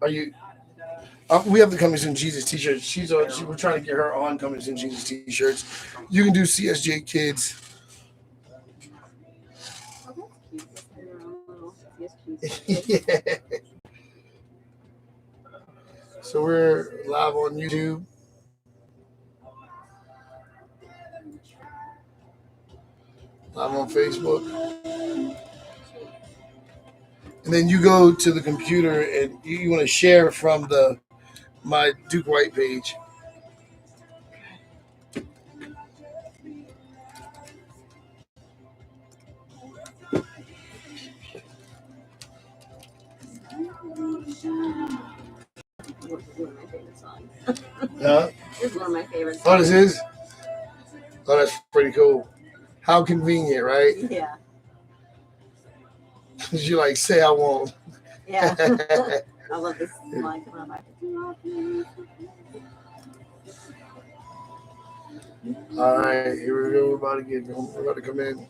Are you? We have the Coming Soon Jesus T-shirts. We're trying to get her on Coming Soon Jesus T-shirts. You can do CSJ Kids. Oh, that's cute. Yeah. So we're live on YouTube. Live on Facebook. And then you go to the computer and you want to share from my Duke White page. One of my favorite songs. This is one of my favorite songs. Oh, this is? Oh, that's pretty cool. How convenient, right? Yeah. Because you like, say I won't. Yeah. I love this line coming out. All right, here we go. We're about to come in.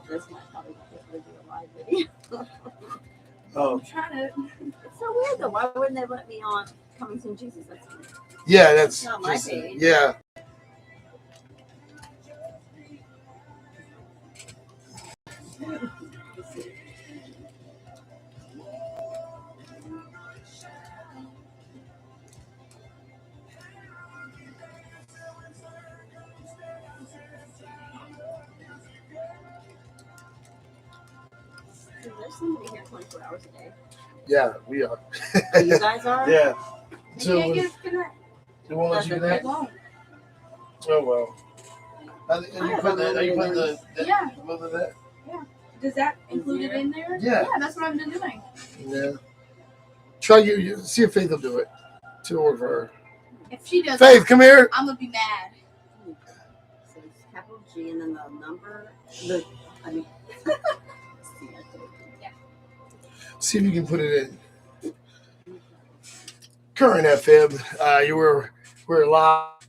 This might probably do a live video. Oh. I'm trying to. It's so weird though. Why wouldn't they let me on Coming Soon Jesus? That's not my page. Yeah. There's somebody here 24 hours a day. Yeah, we are. Oh, you guys are? Yeah. So can't get connect. They won't let you connect? Oh, well. Are you putting the Yeah. Of that? Yeah. Does that include it in there? Yeah. Yeah, that's what I've been doing. Yeah. Try you see if Faith will do it. To work for her. If she does, Faith, come here. I'm gonna be mad. So it's capital G and then the number. See if you can put it in. Current FM. We're live.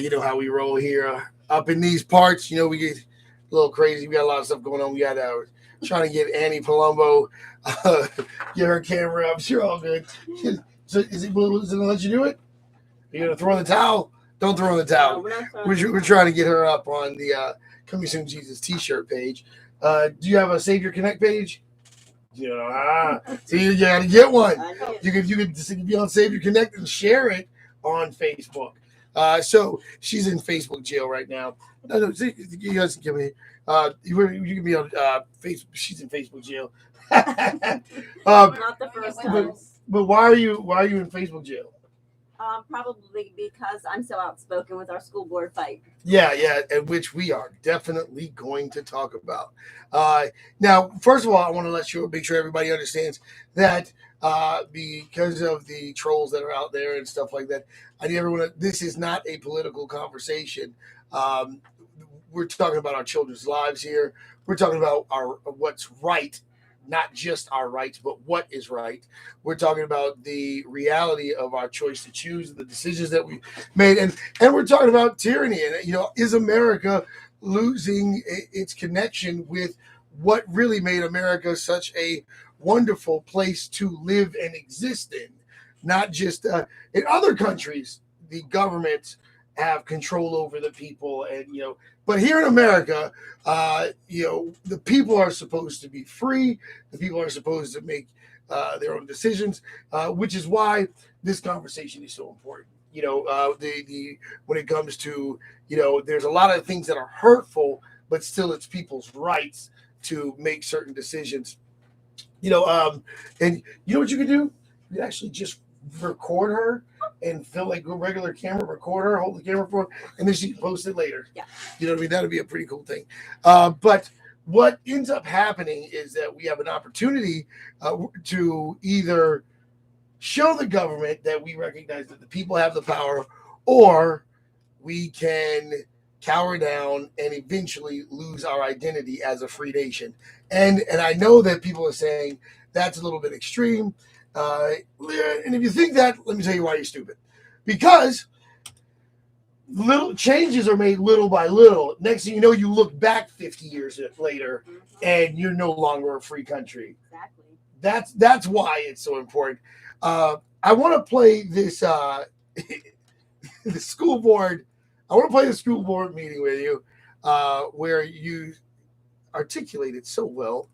You know how we roll here. Up in these parts, we get a little crazy. We got a lot of stuff going on. We got trying to get Annie Palumbo, get her camera up. She's all good. So is it going to let you do it? Are you going to throw in the towel? Don't throw in the towel. No, we're trying to get her up on the Coming Soon Jesus T-shirt page. Do you have a Save Your Connect page? So you got to get one. You could be on Save Your Connect and share it on Facebook. So she's in Facebook jail right now. No, you guys can come in. You can be on Facebook. She's in Facebook jail. Not the first time. But why are you in Facebook jail? Probably because I'm so outspoken with our school board fight. Yeah, and which we are definitely going to talk about. Now, first of all, I want to make sure everybody understands that because of the trolls that are out there and stuff like that, I need everyone this is not a political conversation. We're talking about our children's lives here. We're talking about what's right. Not just our rights, but what is right. We're talking about the reality of our choice to choose, the decisions that we made, and we're talking about tyranny. And is America losing its connection with what really made America such a wonderful place to live and exist in? Not just in other countries, the governments have control over the people, and but here in America, the people are supposed to be free. The people are supposed to make their own decisions, which is why this conversation is so important. When it comes to there's a lot of things that are hurtful, but still it's people's rights to make certain decisions. And you know what you can do? You can actually just record her and film like a regular camera, record her, hold the camera for her, and then she can post it later. Yeah. You know what I mean? That'd be a pretty cool thing. But what ends up happening is that we have an opportunity to either show the government that we recognize that the people have the power, or we can cower down and eventually lose our identity as a free nation. And I know that people are saying that's a little bit extreme. And if you think that, let me tell you why you're stupid. Because little changes are made little by little. Next thing you know, you look back 50 years later, and you're no longer a free country. Exactly. That's why it's so important. I want to play this the school board. I want to play the school board meeting with you, where you articulated so well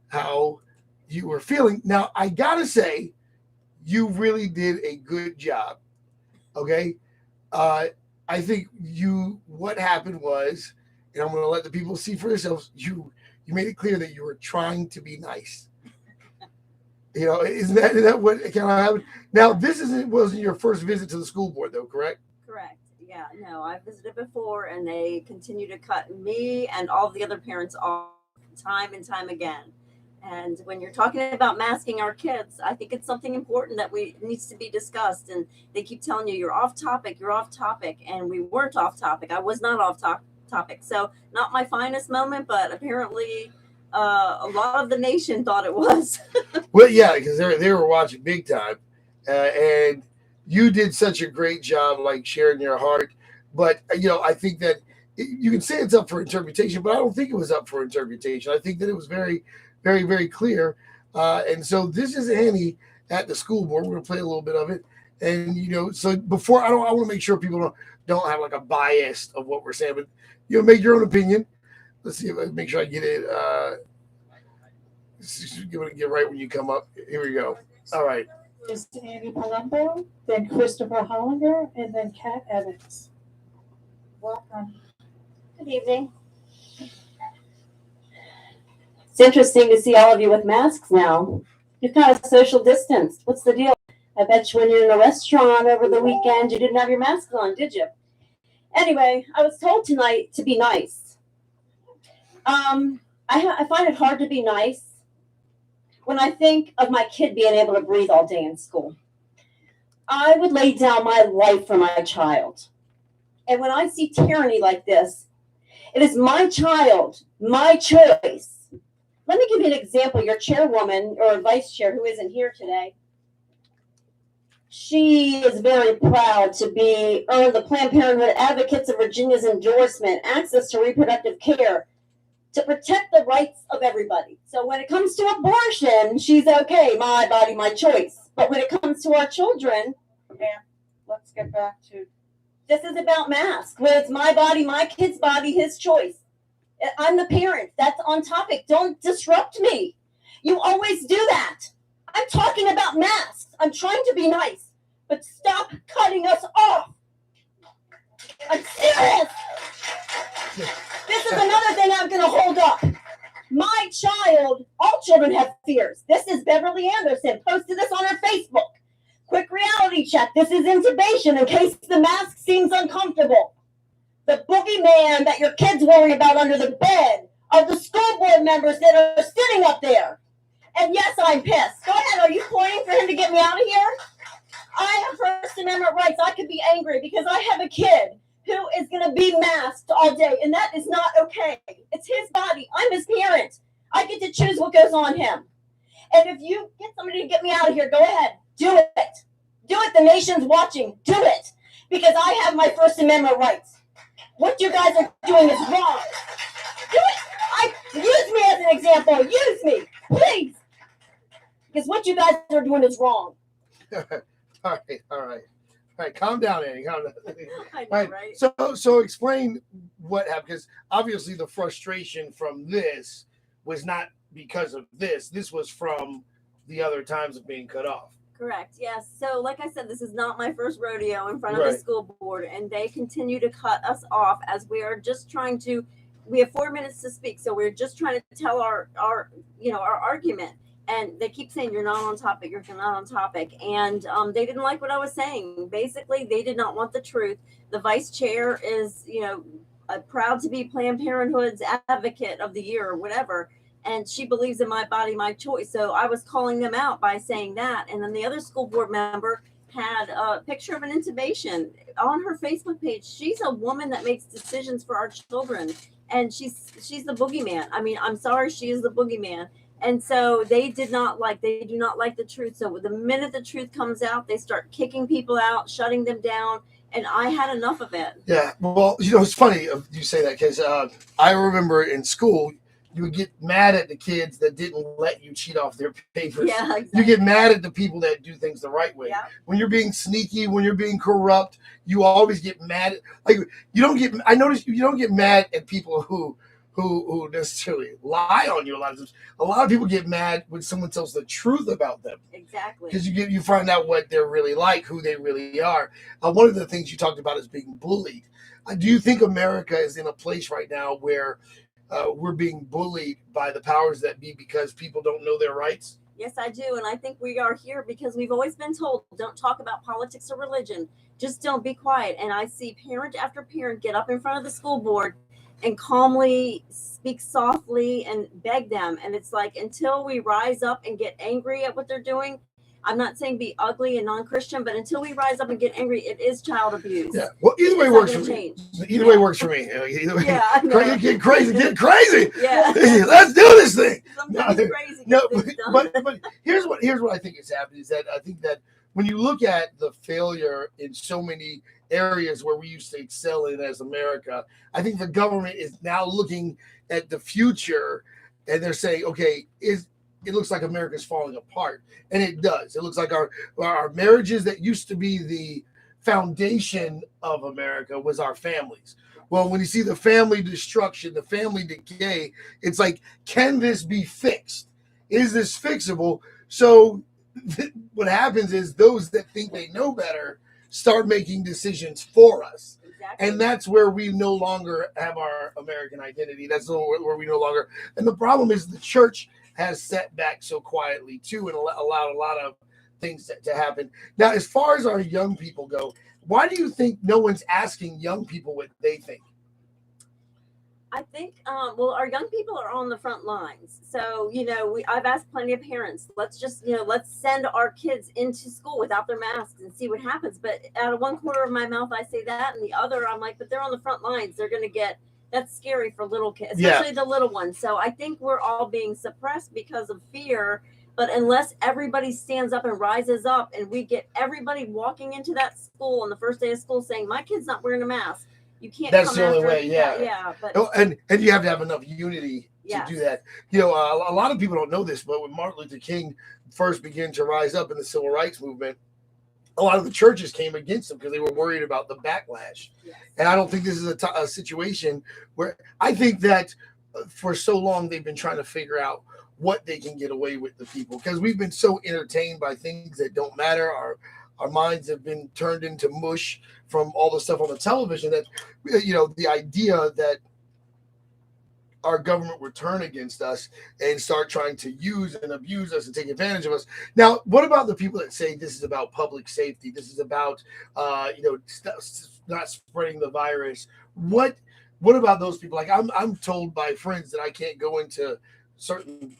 how you were feeling. Now, I gotta say, you really did a good job. Okay. I think what happened was, and I'm going to let the people see for themselves, you made it clear that you were trying to be nice. Isn't that what kind of happened? Now, wasn't your first visit to the school board, though, correct? Correct. Yeah, no, I visited before, and they continue to cut me and all the other parents off time and time again. And when you're talking about masking our kids, I think it's something important that needs to be discussed. And they keep telling you you're off topic, and we weren't off topic. I was not off topic. So not my finest moment, but apparently a lot of the nation thought it was. Well, yeah, because they were watching big time, and you did such a great job, like sharing your heart. But I think that you can say it's up for interpretation, but I don't think it was up for interpretation. I think that it was very, very, very clear. And so this is Annie at the school board. We're going to play a little bit of it. And, so before I want to make sure people don't have like a bias of what we're saying, but, make your own opinion. Let's see if I make sure I get it. You're going to get right when you come up. Here we go. All right. Is Annie Palumbo, then Christopher Hollinger, and then Kat Evans. Welcome. Good evening. It's interesting to see all of you with masks now. You're kind of social distanced. What's the deal? I bet you when you're in a restaurant over the weekend, you didn't have your mask on, did you? Anyway, I was told tonight to be nice. I find it hard to be nice when I think of my kid being able to breathe all day in school. I would lay down my life for my child. And when I see tyranny like this, it is my child, my choice. Let me give you an example. Your chairwoman or vice chair, who isn't here today, she is very proud to earn the Planned Parenthood Advocates of Virginia's endorsement, access to reproductive care, to protect the rights of everybody. So when it comes to abortion, she's okay, my body, my choice. But when it comes to our children, Let's get back to. this is about masks. When it's my body, my kid's body, his choice. I'm the parent. That's on topic. Don't disrupt me. You always do that. I'm talking about masks. I'm trying to be nice, but stop cutting us off. I'm serious. This is another thing I'm going to hold up. My child, all children have fears. This is Beverly Anderson, posted this on her Facebook. Quick reality check. This is intubation in case the mask seems uncomfortable. The boogeyman that your kids worry about under the bed are the school board members that are sitting up there. And yes, I'm pissed. Go ahead. Are you pointing for him to get me out of here? I have First Amendment rights. I could be angry because I have a kid who is going to be masked all day, and that is not okay. It's his body. I'm his parent. I get to choose what goes on him. And if you get somebody to get me out of here, go ahead. Do it. Do it. The nation's watching. Do it. Because I have my First Amendment rights. What you guys are doing is wrong. Do it. Use me as an example. Use me, please. Because what you guys are doing is wrong. All right. Calm down, Annie. Calm down. I know, right? So explain what happened, because obviously the frustration from this was not because of this. This was from the other times of being cut off. Correct. Yes. So like I said, this is not my first rodeo in front of the school board, and they continue to cut us off as we are just trying to. We have 4 minutes to speak, so we're just trying to tell our argument. And they keep saying you're not on topic, you're not on topic. And they didn't like what I was saying. Basically, they did not want the truth. The vice chair is, proud to be Planned Parenthood's advocate of the year or whatever. And she believes in my body, my choice. So I was calling them out by saying that. And then the other school board member had a picture of an intubation on her Facebook page. She's a woman that makes decisions for our children, and she's the boogeyman. I mean, I'm sorry, she is the boogeyman. And so they do not like the truth. So the minute the truth comes out, they start kicking people out, shutting them down. And I had enough of it. Yeah, well, it's funny you say that because I remember in school, you would get mad at the kids that didn't let you cheat off their papers. Yeah, exactly. You get mad at the people that do things the right way. Yeah. When you're being sneaky, when you're being corrupt, you always get mad. I notice you don't get mad at people who necessarily lie on you a lot of times. A lot of people get mad when someone tells the truth about them. Exactly. Because you find out what they're really like, who they really are. One of the things you talked about is being bullied. Do you think America is in a place right now where we're being bullied by the powers that be because people don't know their rights? Yes, I do. And I think we are here because we've always been told, don't talk about politics or religion. Just don't, be quiet. And I see parent after parent get up in front of the school board and calmly speak softly and beg them. And it's like, until we rise up and get angry at what they're doing, I'm not saying be ugly and non-Christian, but until we rise up and get angry, it is child abuse. Yeah. Well, either way works for me. Either way works for me. Either way, yeah, get crazy. Yeah. Let's do this thing. Sometimes crazy. No, but here's what I think is happening is that I think that when you look at the failure in so many areas where we used to excel in as America, I think the government is now looking at the future and they're saying, okay, it looks like America's falling apart. And it does. It looks like our marriages that used to be the foundation of America was our families. Well, when you see the family destruction, the family decay, it's like, can this be fixed? Is this fixable? So what happens is those that think they know better start making decisions for us. Exactly. And that's where we no longer have our American identity. That's where we no longer. And the problem is the church has set back so quietly too and allowed a lot of things to happen. Now, as far as our young people go, why do you think no one's asking young people what they think? I think, our young people are on the front lines. So, I've asked plenty of parents, let's send our kids into school without their masks and see what happens. But out of one corner of my mouth, I say that, and the other, I'm like, but they're on the front lines. They're going to get, that's scary for little kids, especially the little ones. So I think we're all being suppressed because of fear. But unless everybody stands up and rises up and we get everybody walking into that school on the first day of school saying, my kid's not wearing a mask, you can't. That's the only way. Yeah. Yeah. But and you have to have enough unity to do that. A lot of people don't know this, but when Martin Luther King first began to rise up in the civil rights movement, a lot of the churches came against him because they were worried about the backlash. Yes. And I don't think this is a situation where I think that for so long they've been trying to figure out what they can get away with the people because we've been so entertained by things that don't matter. Our minds have been turned into mush from all the stuff on the television that, the idea that our government would turn against us and start trying to use and abuse us and take advantage of us. Now, what about the people that say this is about public safety? This is about, not spreading the virus. What about those people? Like I'm told by friends that I can't go into certain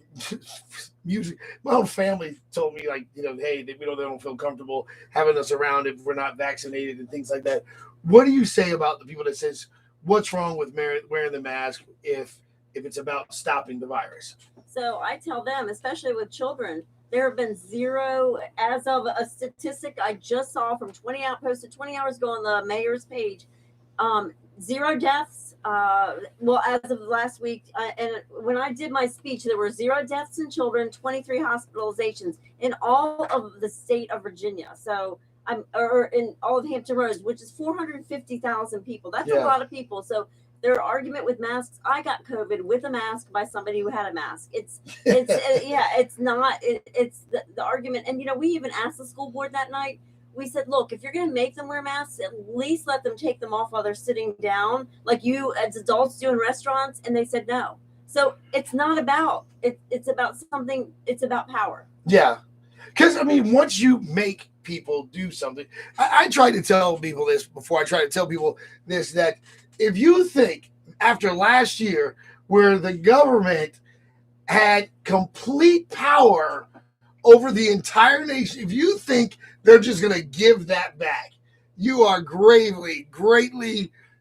music. My own family told me hey, they don't feel comfortable having us around if we're not vaccinated and things like that. What do you say about the people that says, what's wrong with wearing the mask if it's about stopping the virus? So I tell them, especially with children, there have been zero, as of a statistic I just saw from posted 20 hours ago on the mayor's page, 0 deaths. As of last week, and when I did my speech, there were 0 deaths in children, 23 hospitalizations in all of the state of Virginia. So or in all of Hampton Roads, which is 450,000 people. That's a lot of people. So their argument with masks, I got COVID with a mask by somebody who had a mask. It's not the argument. And, we even asked the school board that night, we said, look, if you're going to make them wear masks, at least let them take them off while they're sitting down, like you as adults do in restaurants. And they said no. So it's not about, it's about something, it's about power. Yeah. Because, once you make people do something, I try to tell people this before I try to tell people this, that if you think after last year where the government had complete power over the entire nation. If you think they're just going to give that back, you are greatly,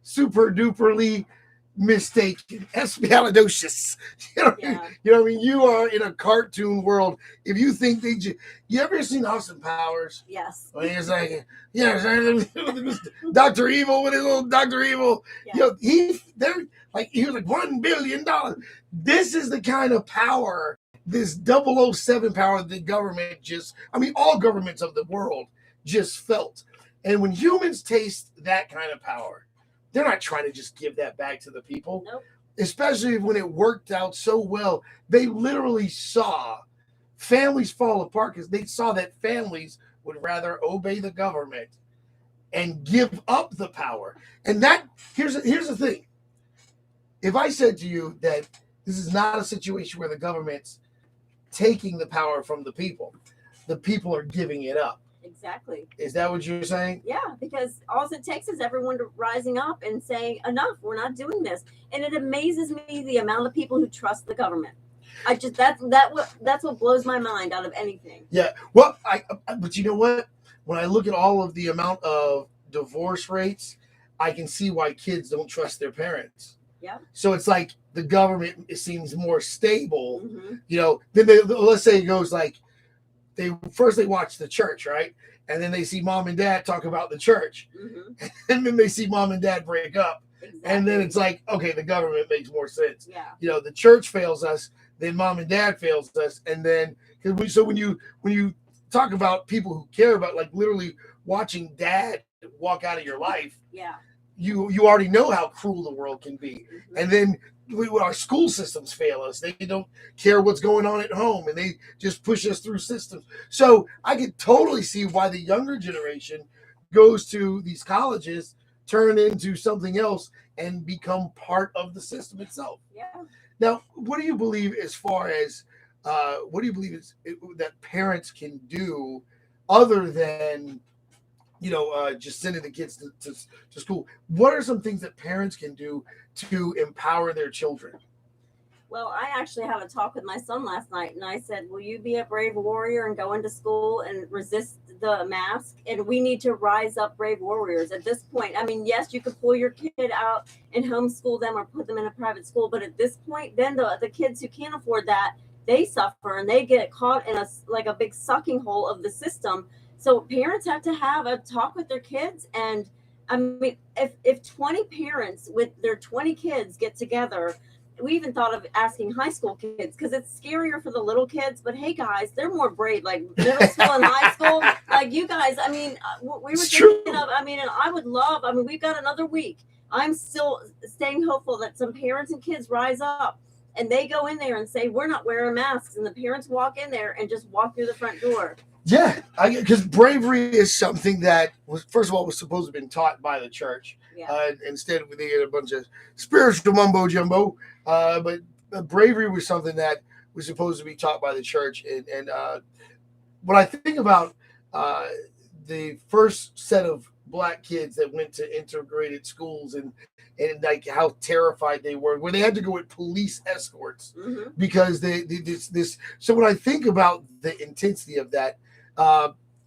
super duperly mistaken. Espialidocious. Yeah. You know what I mean? You are in a cartoon world. If you think you ever seen Austin Powers? Yes. When he's like, Dr. Evil with his little Dr. Evil. Yeah. You know, he was like $1 billion. This is the kind of power, this 007 power the government all governments of the world just felt. And when humans taste that kind of power, they're not trying to just give that back to the people. Nope. Especially when it worked out so well. They literally saw families fall apart because they saw that families would rather obey the government and give up the power. And that here's the thing. If I said to you that this is not a situation where the government's taking the power from the people are giving it up. Exactly. Is that what you're saying? Yeah, because all it takes is everyone rising up and saying, enough, we're not doing this. And it amazes me the amount of people who trust the government. That's what blows my mind out of anything. Yeah. Well, but you know what? When I look at all of the amount of divorce rates, I can see why kids don't trust their parents. Yeah. So it's like the government seems more stable. Mm-hmm. You know, then let's say it goes like they watch the church, right? And then they see mom and dad talk about the church. Mm-hmm. And then they see mom and dad break up. Exactly. And then it's like, okay, the government makes more sense. Yeah. You know, the church fails us, then mom and dad fails us. And then, so when you talk about people who care about, like, literally watching dad walk out of your life, yeah, you already know how cruel the world can be. Mm-hmm. And then our school systems fail us. They don't care what's going on at home, and they just push us through systems. So I could totally see why the younger generation goes to these colleges, turn into something else, and become part of the system itself. Yeah. Now, what do you believe as far as that parents can do other than just sending the kids to school? What are some things that parents can do to empower their children? Well, I actually had a talk with my son last night, and I said, will you be a brave warrior and go into school and resist the mask? And we need to rise up brave warriors at this point. I mean, yes, you could pull your kid out and homeschool them or put them in a private school, but at this point, then the kids who can't afford that, they suffer and they get caught in a big sucking hole of the system. So parents have to have a talk with their kids. And I mean, if 20 parents with their 20 kids get together, we even thought of asking high school kids because it's scarier for the little kids. But hey, guys, they're more brave. Like middle school and high school, like you guys. I mean, we were thinking of. I mean, and I would love. I mean, we've got another week. I'm still staying hopeful that some parents and kids rise up and they go in there and say, we're not wearing masks, and the parents walk in there and just walk through the front door. Yeah, because bravery is something that was, first of all, was supposed to have been taught by the church. Yeah. Instead, they get a bunch of spiritual mumbo jumbo. But bravery was something that was supposed to be taught by the church. And when I think about the first set of black kids that went to integrated schools and like how terrified they were, where they had to go with police escorts Mm-hmm. because this. So when I think about the intensity of that,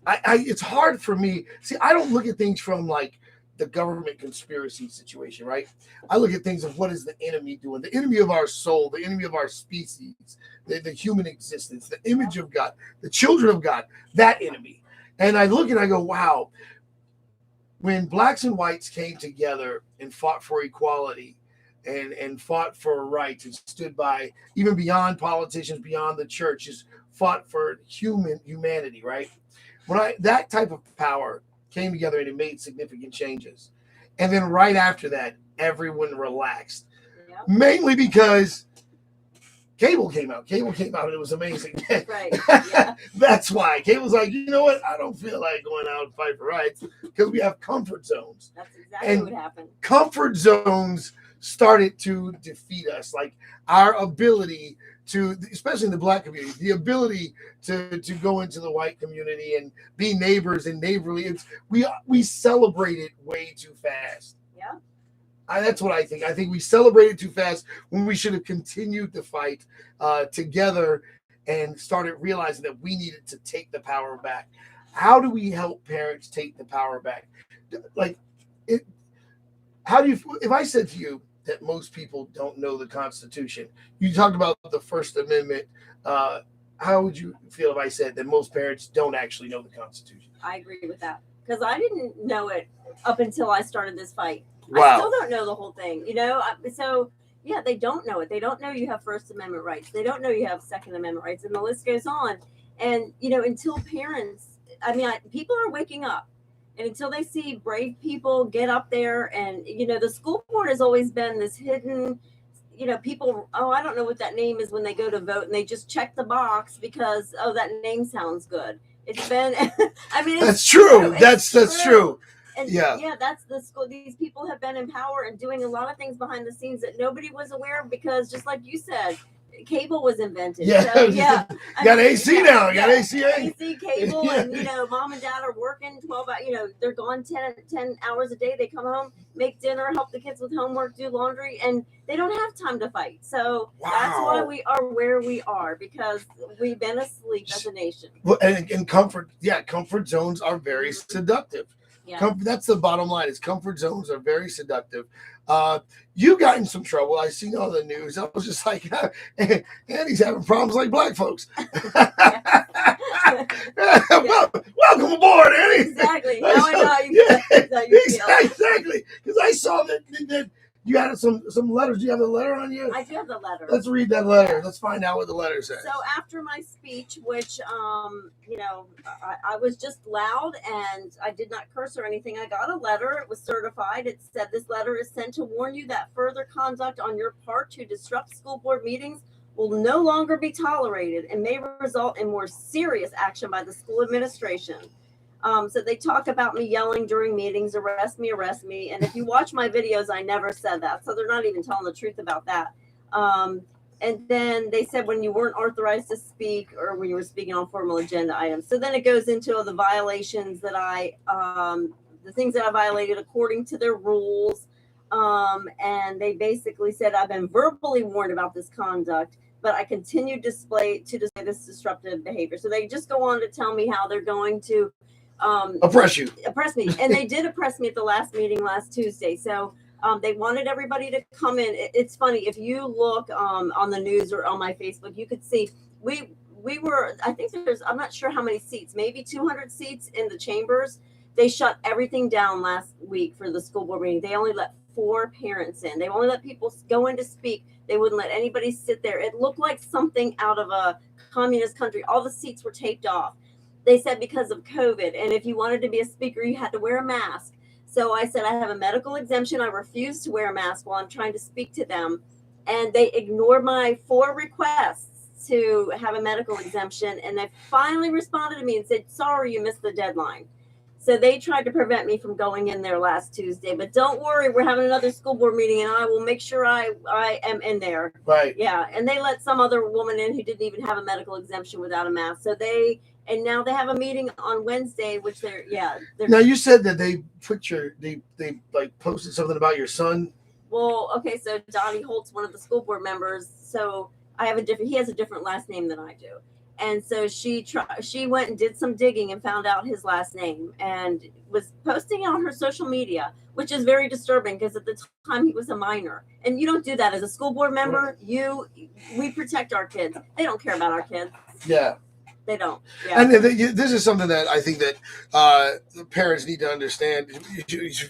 it's hard for me. See, I don't look at things from like the government conspiracy situation, right? I look at things of what is the enemy doing, the enemy of our soul, the enemy of our species, the human existence, the image of God, the children of God, that enemy. And I look and I go, wow, when blacks and whites came together and fought for equality and fought for rights and stood by, even beyond politicians, beyond the church, just fought for humanity, right? When that type of power came together and it made significant changes. And then right after that, everyone relaxed. Yeah. Mainly because cable came out. Cable came out and it was amazing. Right. Yeah. That's why. Cable's like, you know what? I don't feel like going out and fight for rights because we have comfort zones. That's exactly what happened. Comfort zones started to defeat us. Like our ability to, especially in the black community, the ability to go into the white community and be neighbors and neighborly. We celebrate it way too fast. Yeah. That's what I think. I think we celebrated too fast when we should have continued to fight together and started realizing that we needed to take the power back. How do we help parents take the power back? Like, it. How do you? If I said to you that most people don't know the Constitution, you talked about the First Amendment. How would you feel if I said that most parents don't actually know the Constitution? I agree with that because I didn't know it up until I started this fight. Wow. I still don't know the whole thing, so yeah, they don't know it. They don't know you have First Amendment rights. They don't know you have Second Amendment rights, and the list goes on. And until parents, people are waking up, and until they see brave people get up there, and the school board has always been this hidden. People, I don't know what that name is when they go to vote and they just check the box because, that name sounds good. It's been, that's true. That's true. And that's the school. These people have been in power and doing a lot of things behind the scenes that nobody was aware of because, just like you said, cable was invented. Yeah, so, got AC now. Got AC. AC cable, and mom and dad are working 12 hours. They're gone 10 hours a day. They come home, make dinner, help the kids with homework, do laundry, and they don't have time to fight. So that's why we are where we are, because we've been asleep as a nation. Well, and comfort zones are very seductive. Yeah. That's the bottom line. Is comfort zones are very seductive. You got in some trouble. I seen all the news. I was just like, Andy's having problems like black folks. Welcome aboard, Andy. Exactly. Now I know how you feel. Exactly. Because I saw that you had some letters. Do you have the letter on you? I do have the letter. Let's read that letter. Let's find out what the letter says. So after my speech, which, I was just loud and I did not curse or anything, I got a letter. It was certified. It said, "This letter is sent to warn you that further conduct on your part to disrupt school board meetings will no longer be tolerated and may result in more serious action by the school administration." So they talk about me yelling during meetings, arrest me. And if you watch my videos, I never said that. So they're not even telling the truth about that. And then they said when you weren't authorized to speak or when you were speaking on formal agenda items. So then it goes into all the violations that the things that I violated according to their rules. And they basically said, I've been verbally warned about this conduct, but I continue to display this disruptive behavior. So they just go on to tell me how they're going to oppress me. And they did oppress me at the last meeting last Tuesday. So they wanted everybody to come in. It's funny, if you look on the news or on my Facebook, you could see we were, I think I'm not sure how many seats, maybe 200 seats in the chambers. They shut everything down last week for the school board meeting. They only let 4 parents in. They only let people go in to speak. They wouldn't let anybody sit there. It looked like something out of a communist country. All the seats were taped off. They said because of COVID. And if you wanted to be a speaker, you had to wear a mask. So I said, I have a medical exemption. I refuse to wear a mask while I'm trying to speak to them. And they ignored my 4 requests to have a medical exemption. And they finally responded to me and said, sorry, you missed the deadline. So they tried to prevent me from going in there last Tuesday. But don't worry, we're having another school board meeting, and I will make sure I am in there. Right. Yeah. And they let some other woman in who didn't even have a medical exemption without a mask. So and now they have a meeting on Wednesday, which they're now you said that they put they like posted something about your son. Well, okay, so Donnie Holt's one of the school board members. So he has a different last name than I do. And so she went and did some digging and found out his last name and was posting it on her social media, which is very disturbing because at the time he was a minor. And you don't do that as a school board member. We protect our kids. They don't care about our kids. Yeah. They don't. Yeah. And this is something that I think that the parents need to understand.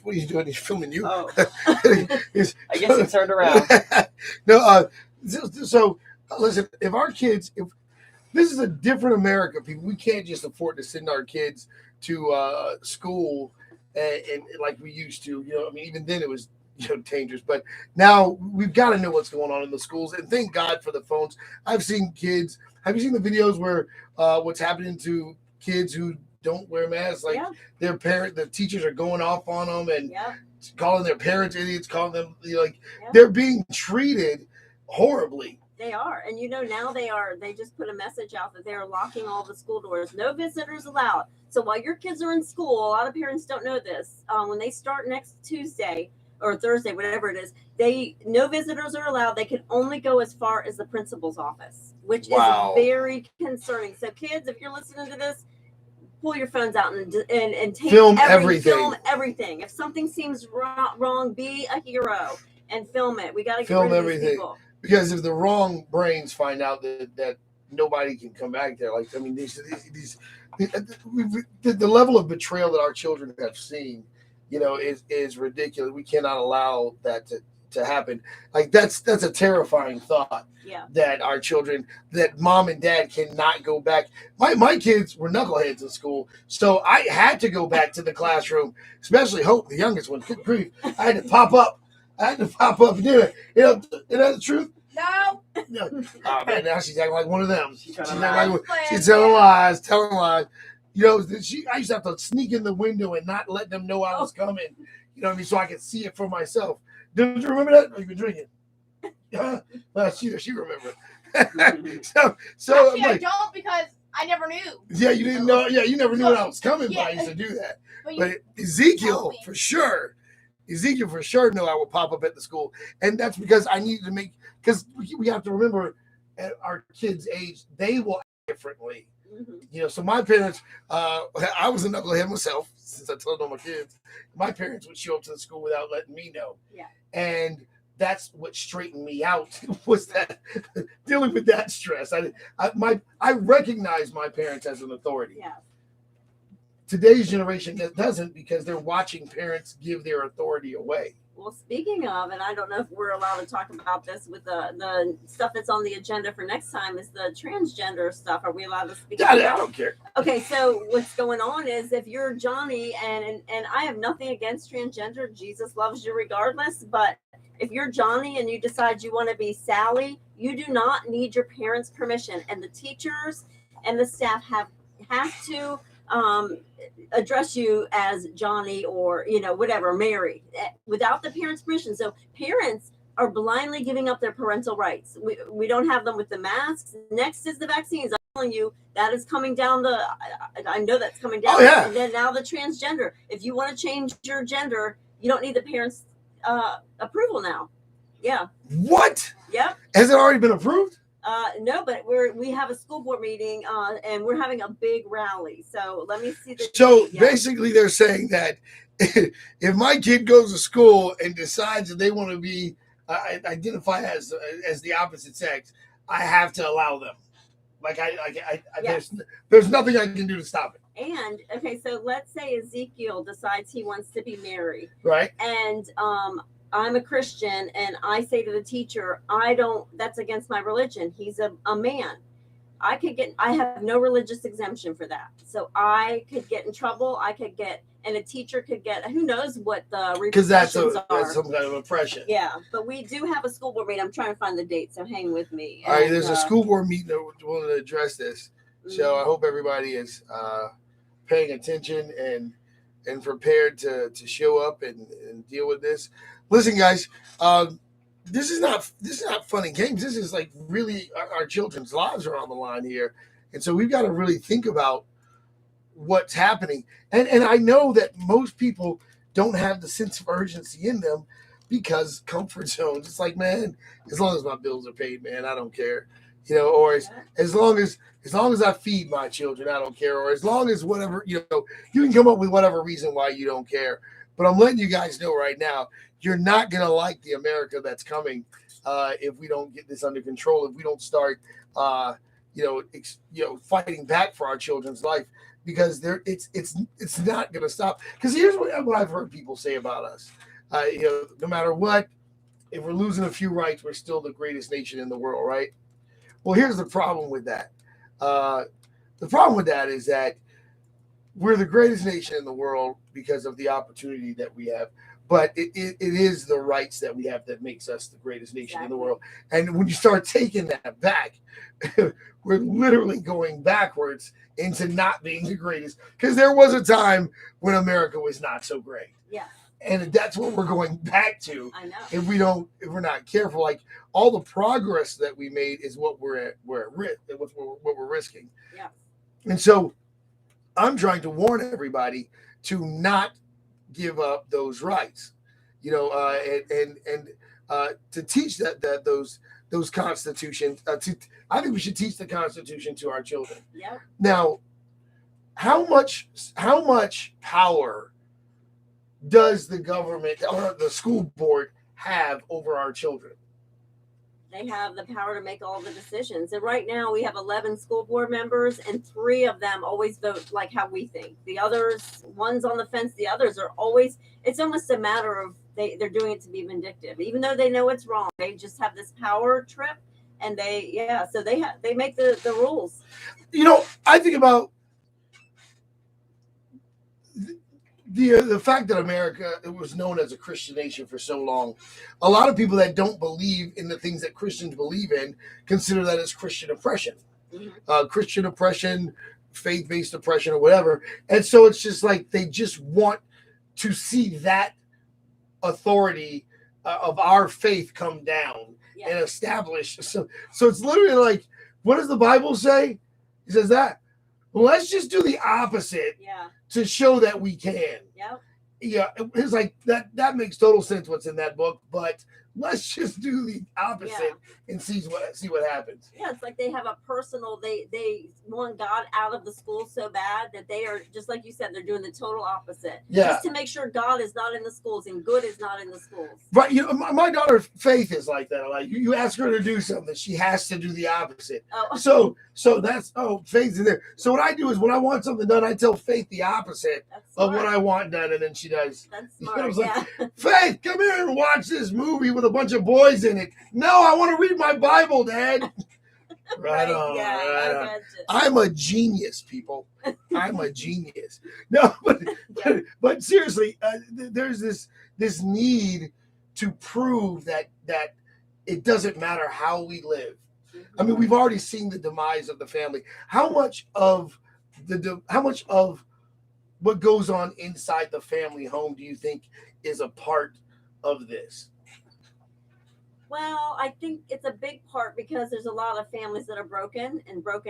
What are you doing? He's filming you. Oh. I guess he turned around. No. So listen, if our kids, this is a different America, people. We can't just afford to send our kids to school and like we used to. Even then it was dangerous. But now we've got to know what's going on in the schools. And thank God for the phones. I've seen kids. Have you seen the videos where what's happening to kids who don't wear masks? Like the teachers are going off on them and calling their parents idiots, calling them they're being treated horribly. They are. And now they just put a message out that they're locking all the school doors. No visitors allowed. So while your kids are in school, a lot of parents don't know this. When they start next Tuesday, or Thursday, whatever it is, no visitors are allowed. They can only go as far as the principal's office, which Wow. is very concerning. So kids, if you're listening to this, pull your phones out and take Film everything. Film everything. If something seems wrong, be a hero and film it. We got to get Film rid of everything. these people. Because if the wrong brains find out that nobody can come back there, like, I mean, the level of betrayal that our children have seen, is ridiculous. We cannot allow that to happen. Like, that's a terrifying thought. Yeah. That our children, that mom and dad cannot go back. My kids were knuckleheads in school, so I had to go back to the classroom, especially Hope, the youngest one. Good grief. I had to pop up and do it. Is that the truth? No. No. Oh, man, now she's acting like one of them. She's telling lies. lies. I used to have to sneak in the window and not let them know I was coming. You know what I mean? So I could see it for myself. Do you remember that? Or you been drinking? Well, she remembered. so Actually, I don't, because I never knew. Yeah, you didn't know. Yeah, you never knew when I was coming, but I used to do that. But Ezekiel, for sure knew I would pop up at the school. And that's because I needed to because we have to remember, at our kids' age, they will act differently. Mm-hmm. So my parents, I was a knucklehead myself, since I told all my kids. My parents would show up to the school without letting me know. Yeah. And that's what straightened me out, was that dealing with that stress. I recognize my parents as an authority. Yeah. Today's generation doesn't, because they're watching parents give their authority away. Well, speaking of, and I don't know if we're allowed to talk about this with the stuff that's on the agenda for next time, is the transgender stuff. Are we allowed to speak about that? I don't care. Okay, so what's going on is, if you're Johnny, and I have nothing against transgender, Jesus loves you regardless, but if you're Johnny and you decide you want to be Sally, you do not need your parents' permission, and the teachers and the staff have to address you as Johnny, or whatever, Mary, without the parents' permission. So parents are blindly giving up their parental rights. We don't have them with the masks. Next is the vaccines. I'm telling you, that is coming down I know that's coming down. Oh, yeah. And then now the transgender. If you want to change your gender, you don't need the parents' approval now. Yeah. What? Yep. Has it already been approved? No, but we have a school board meeting, and we're having a big rally. So let me see. So basically, they're saying that if my kid goes to school and decides that they want to be identify as the opposite sex, I have to allow them. Like Yes. there's nothing I can do to stop it. And okay, so let's say Ezekiel decides he wants to be married, right? And I'm a Christian, and I say to the teacher, that's against my religion. He's a man. I have no religious exemption for that. So I could get in trouble. And a teacher could get, who knows what the repercussions are. That's some kind of oppression. Yeah, but we do have a school board meeting. I'm trying to find the date, so hang with me. All right, there's a school board meeting that want to address this. So I hope everybody is paying attention and prepared to show up and deal with this. Listen, guys, this is not fun and games. This is like really our children's lives are on the line here, and so we've got to really think about what's happening. And I know that most people don't have the sense of urgency in them because comfort zones. It's like, man, as long as my bills are paid, man, I don't care. Or as long as I feed my children, I don't care. Or as long as whatever, you can come up with whatever reason why you don't care. But I'm letting you guys know right now, you're not going to like the America that's coming if we don't get this under control, if we don't start, fighting back for our children's life, because it's not going to stop. Because here's what I've heard people say about us. No matter what, if we're losing a few rights, we're still the greatest nation in the world, right? Well, here's the problem with that. The problem with that is that we're the greatest nation in the world because of the opportunity that we have. But it is the rights that we have that makes us the greatest nation in the world. And when you start taking that back, we're literally going backwards into not being the greatest. Because there was a time when America was not so great. Yeah. And that's what we're going back to. I know. If we're not careful, like all the progress that we made is what we're at risk, what we're risking. Yeah. And so I'm trying to warn everybody to not give up those rights. To teach those constitutions. I think we should teach the Constitution to our children. Yep. Now, how much power does the government or the school board have over our children? They have the power to make all the decisions. And right now we have 11 school board members, and 3 of them always vote like how we think. The others, one's on the fence. The others are always, it's almost a matter of they're doing it to be vindictive. Even though they know it's wrong, they just have this power trip, and they make the rules. I think about the fact that America, it was known as a Christian nation for so long. A lot of people that don't believe in the things that Christians believe in consider that as Christian oppression. Mm-hmm. Christian oppression, faith-based oppression, or whatever. And so it's just like they just want to see that authority of our faith come down and establish. So it's literally like, what does the Bible say? It says that. Well, let's just do the opposite to show that we can. Yep. Yeah, it's like that makes total sense what's in that book, but let's just do the opposite and see what happens. Yeah, it's like they have a personal, they want God out of the school so bad that they are, just like you said, they're doing the total opposite. Yeah. Just to make sure God is not in the schools and good is not in the schools. Right. My daughter's faith is like that. Like you ask her to do something, she has to do the opposite. Oh. So that's faith's in there. So what I do is when I want something done, I tell Faith the opposite of what I want done, and then she does. That's smart. Like, Faith, come here and watch this movie with a bunch of boys in it. No, I want to read my Bible, Dad. Right on. Yeah, right on. gotcha. I'm a genius, people. I'm a genius. No, but seriously, there's this need to prove that it doesn't matter how we live. I mean, we've already seen the demise of the family. How much of what goes on inside the family home do you think is a part of this? Well, I think it's a big part because there's a lot of families that are broken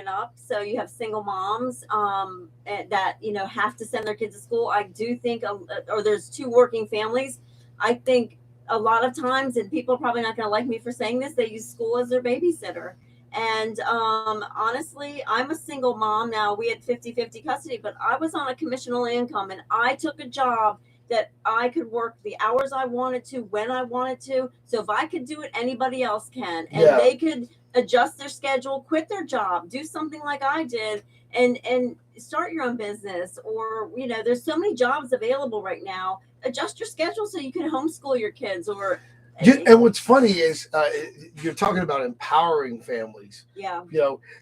up. So you have single moms that, have to send their kids to school. I do think, or there's 2 working families. I think a lot of times, and people are probably not going to like me for saying this, they use school as their babysitter. And honestly, I'm a single mom now. We had 50-50 custody, but I was on a commissional income, and I took a job that I could work the hours I wanted to, when I wanted to. So if I could do it, anybody else can. And they could adjust their schedule, quit their job, do something like I did, and start your own business. Or, there's so many jobs available right now. Adjust your schedule so you can homeschool your kids. And what's funny is you're talking about empowering families. Yeah.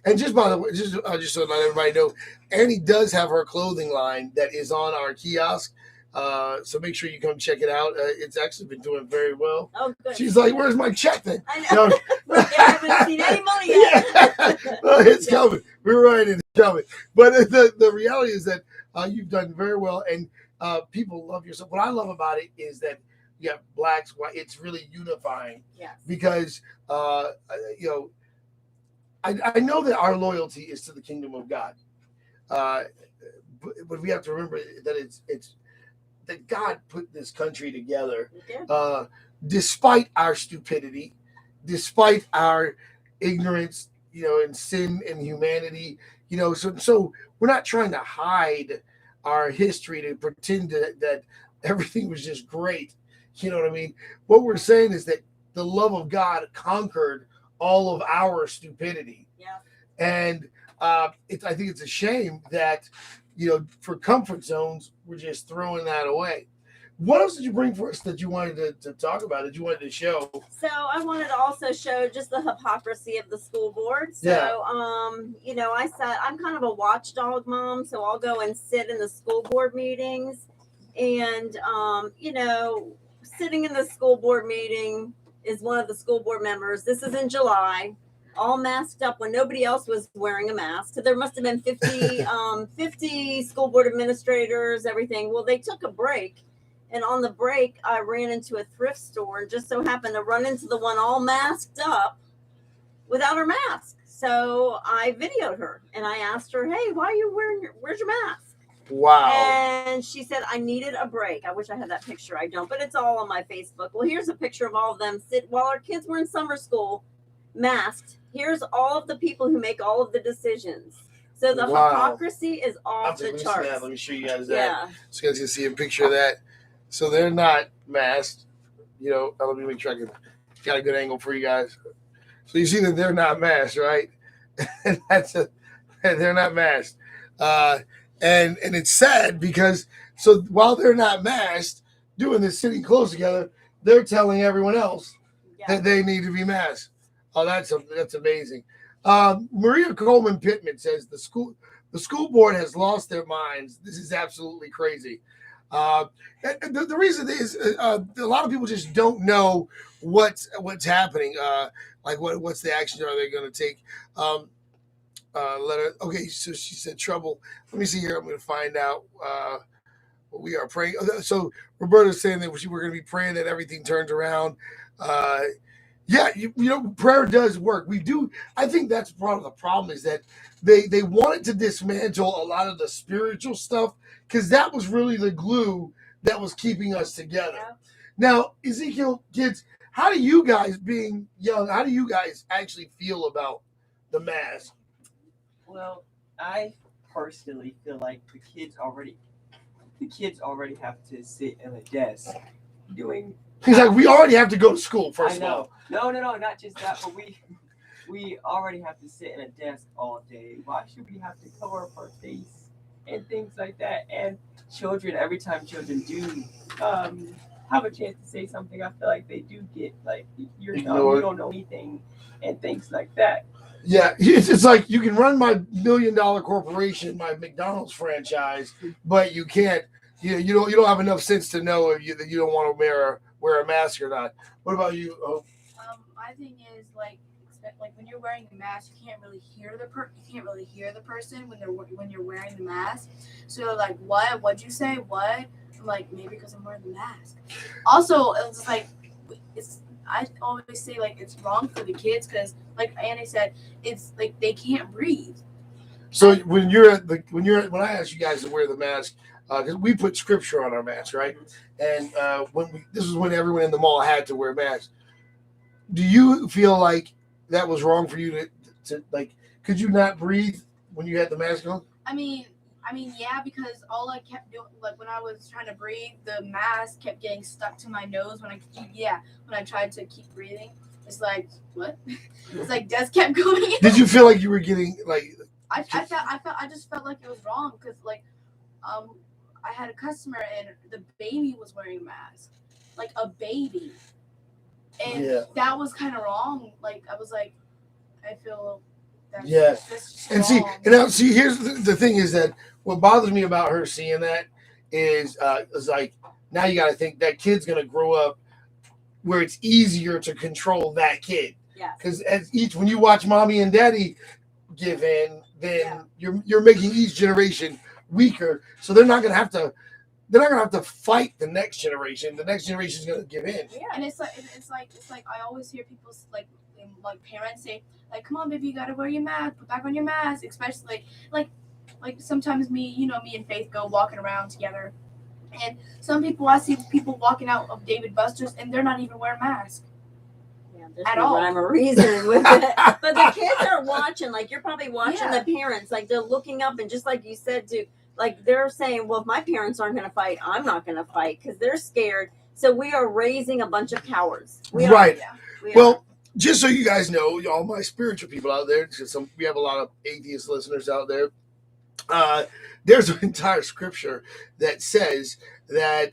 And just by the way, just so let everybody know, Annie does have her clothing line that is on our kiosk. So make sure you come check it out. It's actually been doing very well. Oh, good. She's like, "Where's my check then?" I know. I haven't seen any money yet. Well, it's coming. We're right, it's coming. But the reality is that you've done very well, and people love your stuff. What I love about it is that blacks, white. It's really unifying. Yes. Because I know that our loyalty is to the kingdom of God, but we have to remember that it's that God put this country together, despite our stupidity, despite our ignorance, and sin and humanity, so we're not trying to hide our history to pretend that everything was just great. You know what I mean? What we're saying is that the love of God conquered all of our stupidity. Yeah. And I think it's a shame that, for comfort zones, we're just throwing that away. What else did you bring for us that you wanted to talk about, that you wanted to show? So I wanted to also show just the hypocrisy of the school board. So, I'm kind of a watchdog mom, so I'll go and sit in the school board meetings. And, sitting in the school board meeting is one of the school board members. This is in July, all masked up when nobody else was wearing a mask. So there must have been 50 school board administrators, everything. Well, they took a break. And on the break, I ran into a thrift store and just so happened to run into the one all masked up without her mask. So I videoed her and I asked her, "Hey, where's your mask?" Wow. And she said, I needed a break. I wish I had that picture. I don't, but it's all on my Facebook. Well, here's a picture of all of them while our kids were in summer school, masked. Here's all of the people who make all of the decisions. So the hypocrisy is off the charts. Let me show you guys that. Yeah. So you guys can see a picture of that. So they're not masked. You know, let me make sure I got a good angle for you guys. So you see that they're not masked, right? And they're not masked. And it's sad because so while they're not masked, doing this sitting close together, they're telling everyone else that they need to be masked. Oh, that's amazing. Maria Coleman Pittman says the school board has lost their minds. This is absolutely crazy. The reason is a lot of people just don't know what's happening. Like what's the action are they going to take? Okay, so she said trouble. Let me see here. I'm going to find out. We are praying. So Roberta's saying that we're going to be praying that everything turns around. Yeah, you know, prayer does work. We do. I think that's part of the problem is that they wanted to dismantle a lot of the spiritual stuff because that was really the glue that was keeping us together. Yeah. Now, Ezekiel, kids, how do you guys, being young, how do you guys actually feel about the mask? Well, I personally feel like the kids already have to sit in a desk doing. He's like, we already have to go to school, first of all. No, not just that, but we already have to sit in a desk all day. Why should we have to cover up our face and things like that? And children, every time children do have a chance to say something, I feel like they do get like, you're dumb, you don't know anything, and things like that. Yeah, it's like you can run my $1 million corporation, my McDonald's franchise, but you can't. You don't have enough sense to know that you don't want to wear a mask or not. What about you? Oh. My thing is like when you're wearing a mask, you can't really hear the person when you're wearing the mask. So like, what'd you say? What? I'm like, maybe because I'm wearing the mask. Also, it's like I always say like it's wrong for the kids because like Annie said, it's like they can't breathe. So when I asked you guys to wear the mask, because we put scripture on our mask, right? And this is when everyone in the mall had to wear masks. Do you feel like that was wrong for you to like? Could you not breathe when you had the mask on? I mean, yeah, because all I kept doing, like when I was trying to breathe, the mask kept getting stuck to my nose when I tried to keep breathing. It's like, what? It's like death kept going. Did you feel like you were getting like? I just felt like it was wrong because like, I had a customer and the baby was wearing a mask, like a baby, and that was kind of wrong. Like I was like, I feel. That's and see, here's the thing is that what bothers me about her seeing that is like now you got to think that kid's gonna grow up where it's easier to control that kid. Yeah. Because when you watch mommy and daddy give in, then you're making each generation weaker. So they're not gonna have to fight the next generation. The next generation is gonna give in. Yeah. And it's like I always hear people like parents say like, come on baby, you gotta wear your mask, put back on your mask, especially like sometimes me and Faith go walking around together, and I see people walking out of David Buster's and they're not even wearing masks. At all. I'm a reason with it. But the kids are watching, like you're probably watching the parents, like they're looking up, and just like you said, too, like they're saying, well, if my parents aren't going to fight, I'm not going to fight because they're scared. So we are raising a bunch of cowards. Right. Well, just so you guys know, all my spiritual people out there, we have a lot of atheist listeners out there. There's an entire scripture that says that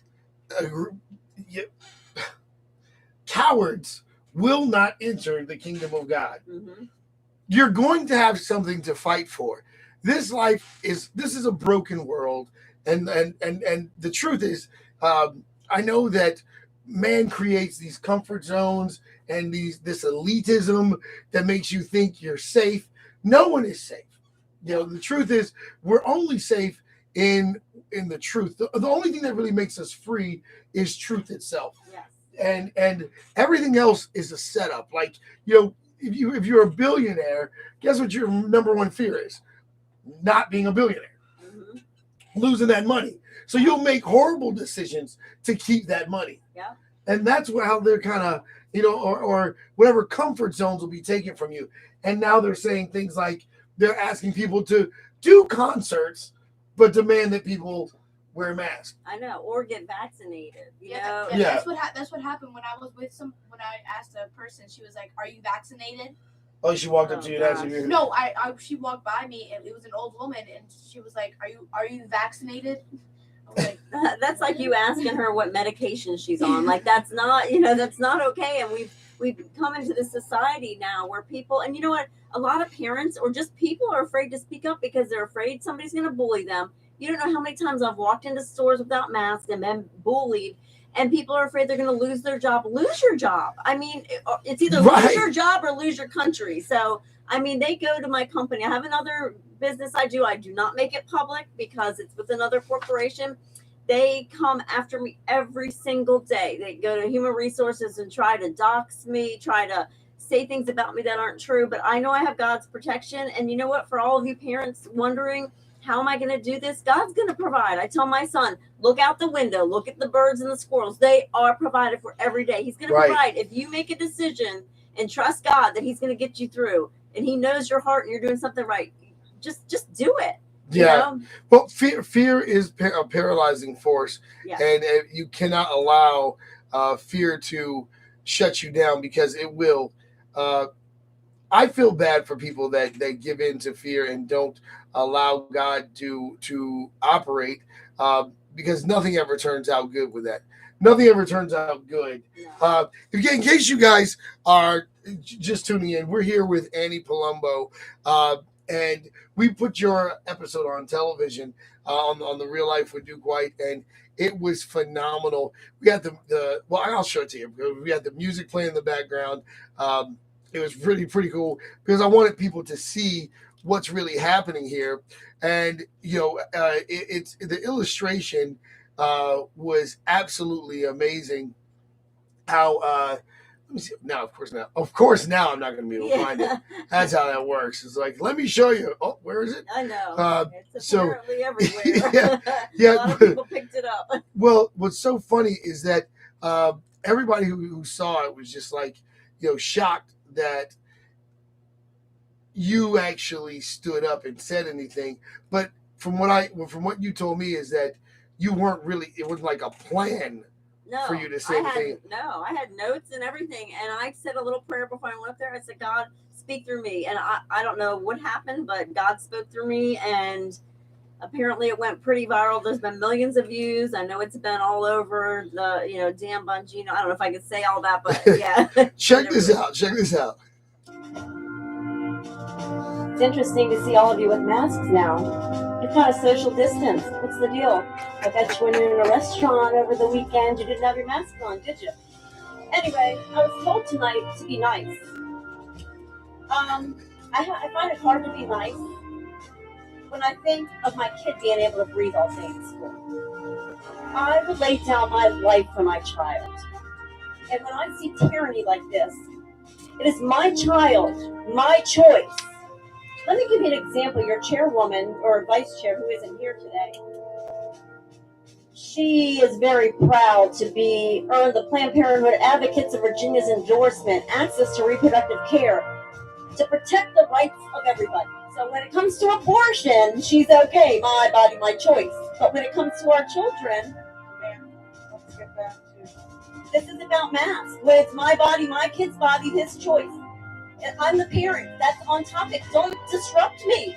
cowards will not enter the kingdom of God. Mm-hmm. You're going to have something to fight for. This is a broken world, and the truth is, I know that man creates these comfort zones and this elitism that makes you think you're safe. No one is safe. The truth is, we're only safe in the truth. The only thing that really makes us free is truth itself. Yes. And everything else is a setup. Like, if you're a billionaire, guess what your number one fear is? Not being a billionaire. Mm-hmm. losing that money. So you'll make horrible decisions to keep that money. Yeah. And that's how they're kind of, or whatever comfort zones will be taken from you. And now they're saying things like they're asking people to do concerts, but demand that people wear masks. I know, or get vaccinated. Yeah. That's what happened when I was with when I asked a person, she was like, "Are you vaccinated?" Oh, she walked up to you and asked you. No, she walked by me and it was an old woman and she was like, "Are you vaccinated?" I was like, that's like you asking her what medication she's on. Like that's not, that's not okay. And we've come into this society now where people, and you know what, a lot of parents or just people are afraid to speak up because they're afraid somebody's going to bully them. You don't know how many times I've walked into stores without masks and been bullied, and people are afraid they're going to lose their job. Lose your job. I mean, it's either lose your job or lose your country. So, I mean, they go to my company. I have another business I do. I do not make it public because it's with another corporation. They come after me every single day. They go to human resources and try to dox me, try to say things about me that aren't true. But I know I have God's protection. And you know what? For all of you parents wondering, how am I going to do this? God's going to provide. I tell my son, look out the window, look at the birds and the squirrels. They are provided for every day. He's going to provide. If you make a decision and trust God that he's going to get you through and he knows your heart and you're doing something right, just do it. Yeah. Well, fear is a paralyzing force. Yeah. And you cannot allow fear to shut you down because it will. I feel bad for people that give in to fear and don't allow God to operate because nothing ever turns out good with that. Nothing ever turns out good. No. In case you guys are just tuning in, we're here with Annie Palumbo, and we put your episode on television on the Real Life with Duke White, and it was phenomenal. We had well, I'll show it to you. We had the music playing in the background. It was really pretty cool because I wanted people to see what's really happening here. And, it's the illustration was absolutely amazing. How, let me see. Now, of course, now I'm not going to be able to find it. That's how that works. It's like, let me show you. Oh, where is it? I know. It's apparently everywhere. Yeah. A lot of people picked it up. Well, what's so funny is that everybody who saw it was just like, shocked that you actually stood up and said anything. But from what you told me is that you weren't really, it was like a plan for you to say anything. I had notes and everything. And I said a little prayer before I went up there. I said, God, speak through me. And I don't know what happened, but God spoke through me. And apparently it went pretty viral. There's been millions of views. I know it's been all over the, Dan Bongino. I don't know if I could say all that, but yeah. Check this out. It's interesting to see all of you with masks now. You've got a social distance. What's the deal? I bet you when you're in a restaurant over the weekend, you didn't have your mask on, did you? Anyway, I was told tonight to be nice. I find it hard to be nice when I think of my kid being able to breathe all day in school. I would lay down my life for my child. And when I see tyranny like this, it is my child, my choice. Let me give you an example. Your chairwoman or vice chair who isn't here today, she is very proud to earn the Planned Parenthood Advocates of Virginia's endorsement, access to reproductive care, to protect the rights of everybody. So when it comes to abortion, she's okay, my body, my choice. But when it comes to our children, let's get back to, this is about masks. When it's my body, my kid's body, his choice. And I'm the parent. That's on topic. Don't disrupt me.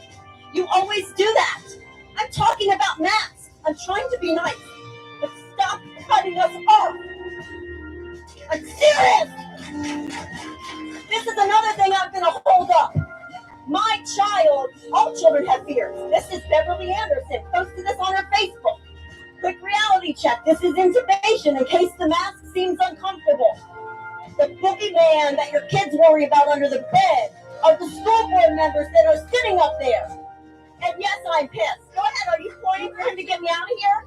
You always do that. I'm talking about masks. I'm trying to be nice. But stop cutting us off. I'm serious. This is another thing I'm going to hold up. My child, all children have fears. This is Beverly Anderson. Posted this on her Facebook. Quick reality check. This is intubation in case the mask seems uncomfortable. The boogeyman that your kids worry about under the bed are the school board members that are sitting up there. And yes, I'm pissed. Go ahead. Are you pointing for him to get me out of here?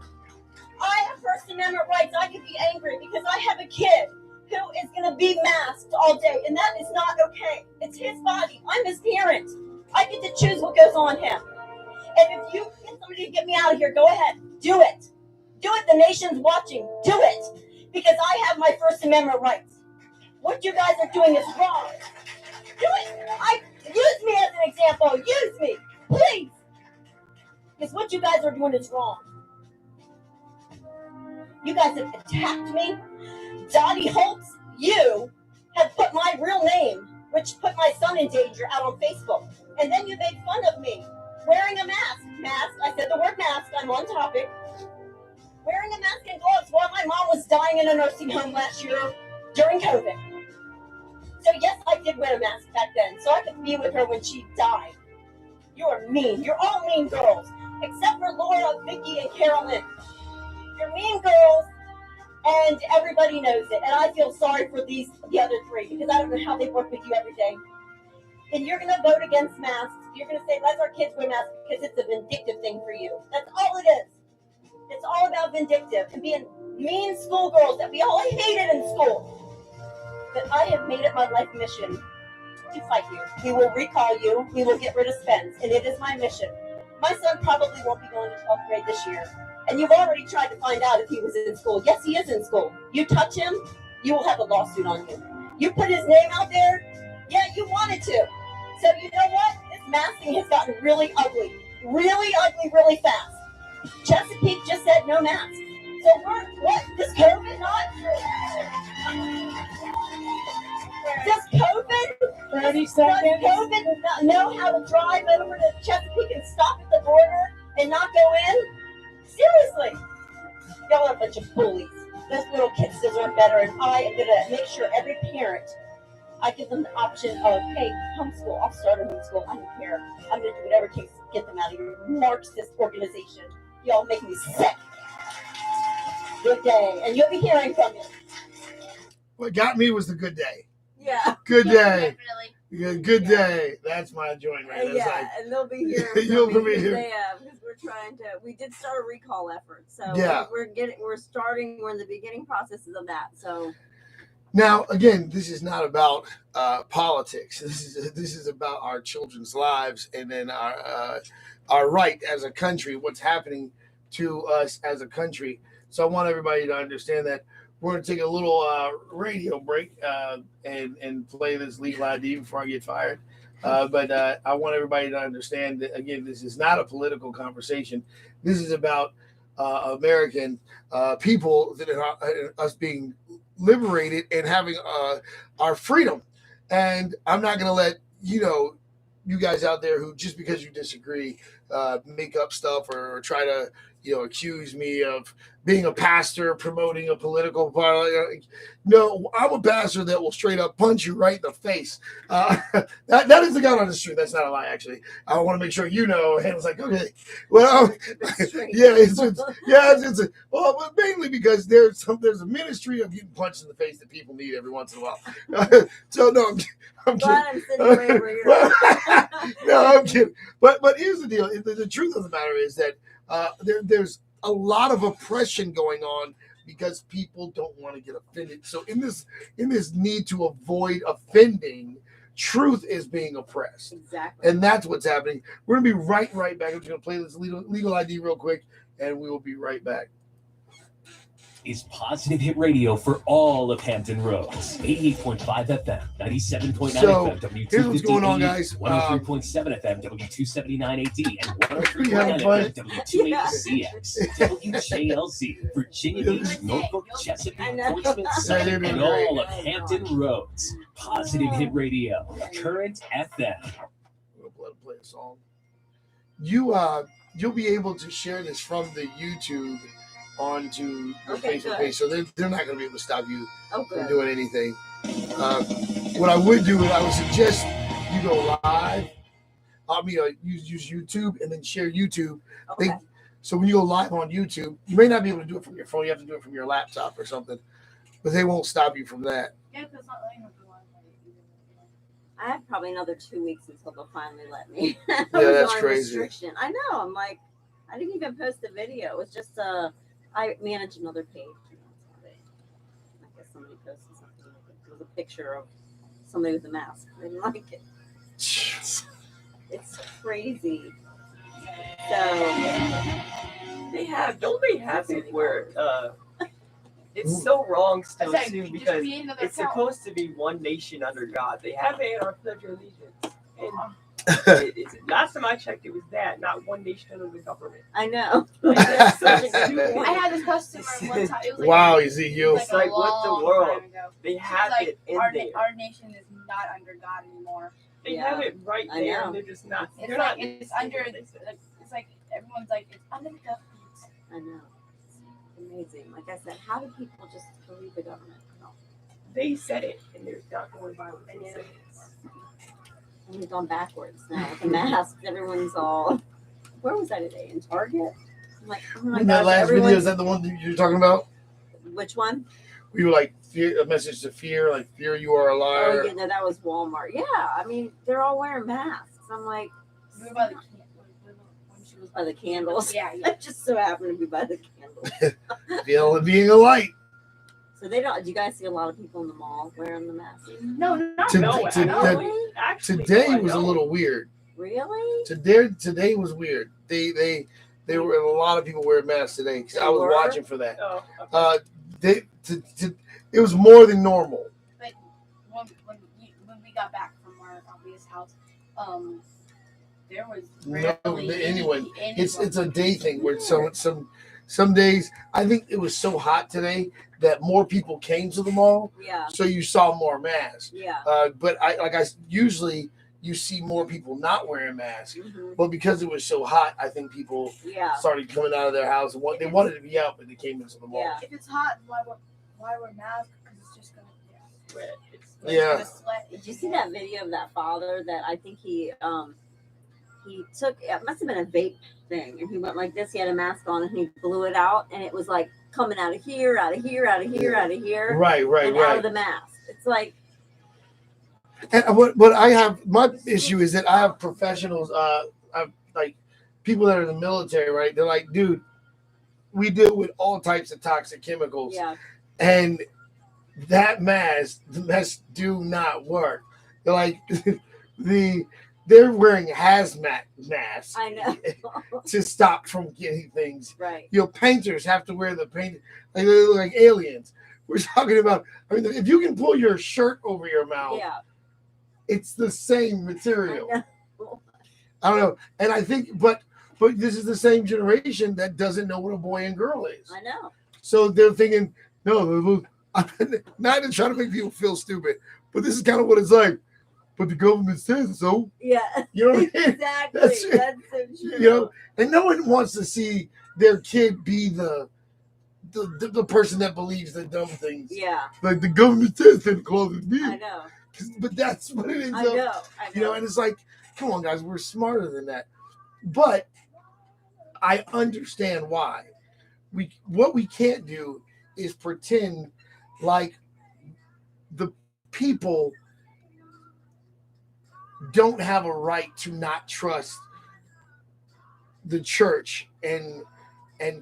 I have First Amendment rights. I can be angry because I have a kid who is going to be masked all day, and that is not okay. It's his body. I'm his parent. I get to choose what goes on him. And if you get somebody to get me out of here, go ahead. Do it. Do it. The nation's watching. Do it. Because I have my First Amendment rights. What you guys are doing is wrong. Do it. Use me as an example. Use me. Please. Because what you guys are doing is wrong. You guys have attacked me. Dottie Holtz, you have put my real name, which put my son in danger, out on Facebook. And then you made fun of me. Wearing a mask. Mask. I said the word mask. I'm on topic. Wearing a mask and gloves while my mom was dying in a nursing home last year during COVID. So yes, I did wear a mask back then, so I could be with her when she died. You are mean. You're all mean girls, except for Laura, Vicky, and Carolyn. You're mean girls, and everybody knows it. And I feel sorry for the other three, because I don't know how they work with you every day. And you're going to vote against masks. You're going to say, let our kids wear masks, because it's a vindictive thing for you. That's all it is. It's all about vindictive and being mean schoolgirls that we all hated in school. But I have made it my life mission to fight you. We will recall you. We will get rid of Spence, and it is my mission. My son probably won't be going to 12th grade this year, and you've already tried to find out if he was in school. Yes, he is in school. You touch him, you will have a lawsuit on you. You put his name out there, yeah, you wanted to. So you know what? This masking has gotten really ugly, really fast. Chesapeake just said no mask. So what? Does COVID not? Does COVID? 30 seconds. Does COVID not know how to drive over to Chesapeake and stop at the border and not go in? Seriously. Y'all are a bunch of bullies. Those little kids deserve better, and I am going to make sure every parent, I give them the option of, hey, homeschool. I'll start a homeschool. I don't care. I'm going to do whatever it takes to get them out of your Marxist organization. Y'all make me sick. Good day. And you'll be hearing from me. What got me was the good day. Yeah. Good day. Definitely. Yeah, good day. That's my joint, right? It's like, And they'll be hearing You'll from be me hearing. because we're trying to. We did start a recall effort, so Yeah. we're in the beginning processes of that. So now, again, this is not about politics. This is about our children's lives, and then our right as a country. What's happening to us as a country. So I want everybody to understand that we're going to take a little radio break and play this legal ID before I get fired. But I want everybody to understand that, again, this is not a political conversation. This is about American people, that are us being liberated and having our freedom. And I'm not going to let, you guys out there who, just because you disagree, make up stuff or try to, accuse me of being a pastor promoting a political party. No, I'm a pastor that will straight up punch you right in the face. That is the God on the street. That's not a lie, actually. I want to make sure you know. And it's like, okay, well, well, but mainly because there's a ministry of getting punched in the face that people need every once in a while. So no, I'm glad I'm sitting way over here. No, I'm kidding. But here's the deal. The truth of the matter is that there's a lot of oppression going on because people don't want to get offended. So in this need to avoid offending, truth is being oppressed. Exactly. And that's what's happening. We're going to be right back. I'm just going to play this legal ID real quick, and we will be right back. Is Positive Hit Radio for all of Hampton Roads. 88.5 FM, 97.9 So, FM, here's what's going on, guys. 103.7 FM, W279 AD, and 103.9 having fun. FM, W280CX, WJLZ, Virginia Beach, Norfolk, Chesapeake, Portsmouth, Sutton, and all of Hampton Roads. Positive Hit Radio, Current FM. We'll play a song. You'll be able to share this from the YouTube onto your Facebook page, so they're not going to be able to stop you from doing anything. What I would do is I would suggest you go live. Use YouTube and then share YouTube. Okay. So when you go live on YouTube, you may not be able to do it from your phone. You have to do it from your laptop or something, but they won't stop you from that. Yeah, because not letting them do one. I have probably another 2 weeks until they'll finally let me. Yeah, that's on crazy. Restriction. I know. I'm like, I didn't even post a video. It was just I manage another page. I guess somebody posted something. It was a picture of somebody with a mask. I didn't like it. It's crazy. So don't they have it where it's so wrong still It's like, too, just because create another it's account. supposed to be one nation under God. They have it in our Pledge of Allegiance. And it's, last time I checked, it was that, not one nation under the government. I know. Like, that's so stupid. I had this customer one time. It was like Wow, Ezekiel. It was It's like, what the long world? time ago. They She was have like, it in our, there. our nation is not under God anymore. They Yeah, have it right I there, know. and they're just not. It's They're like not. it's under. It's like everyone's like it's under the government. I know. It's amazing. Like I said, how do people just believe the government? No. They said it, and they're not going by what they said. And we've gone backwards now with the masks. Everyone's all. Where was I today? In Target? I'm like, oh my that gosh, last video, everyone's. is that the one that you're talking about? Which one? We were like, fear, a message to fear, like, fear you are a Oh, liar. yeah, no, that was Walmart. Yeah, I mean, they're all wearing masks. I'm like, We were by the when she was by the candles. Yeah, I just so happened to be by the candles. Being a light. So they don't. Do you guys see a lot of people in the mall wearing the mask? No, not To- really. to- No. Really? Actually, Today no, I was a don't. little weird. Really? Today was weird. They were a lot of people wearing masks today. 'Cause I was Were? watching for that. Oh, okay. It was more than normal. Like when we got back from our obvious house, there was No, rarely anyone. anyone. It's a day thing where some days, I think it was so hot today that more people came to the mall, Yeah. so you saw more masks. Yeah. But usually you see more people not wearing masks. Hmm. But because it was so hot, I think people Yeah. started coming out of their house and they wanted to be out, but they came into the mall. Yeah. If it's hot, why wear masks? Because it's just gonna Sweat. It's Yeah. the sweat. Did you see that video of that father that I think he took, it must have been a vape thing, and he went like this, he had a mask on and he blew it out and it was like coming out of here, out of here, out of here, out of here, Right, and out of the mask. It's like, And what I have, my issue is that I have professionals, I've like people that are in the military, right? They're like, dude, we deal with all types of toxic chemicals, yeah, and the masks do not work. They're like, they're wearing hazmat masks I know. to stop from getting things. Right. Painters have to wear the paint, like they look like aliens. We're talking about, I mean, if you can pull your shirt over your mouth, Yeah. it's the same material. I know. I don't know. And I think, but this is the same generation that doesn't know what a boy and girl is. I know. So they're thinking, no, not to try to make people feel stupid, but this is kind of what it's like. But the government says so. Yeah. You know what I mean? Exactly. That's That's, it. so true. You know, and no one wants to see their kid be the person that believes the dumb things. Yeah. Like the government says Santa Claus is me. I know. But that's what it ends I up. know. You know, and it's like, come on, guys, we're smarter than that. But I understand why. What we can't do is pretend like the people don't have a right to not trust the church and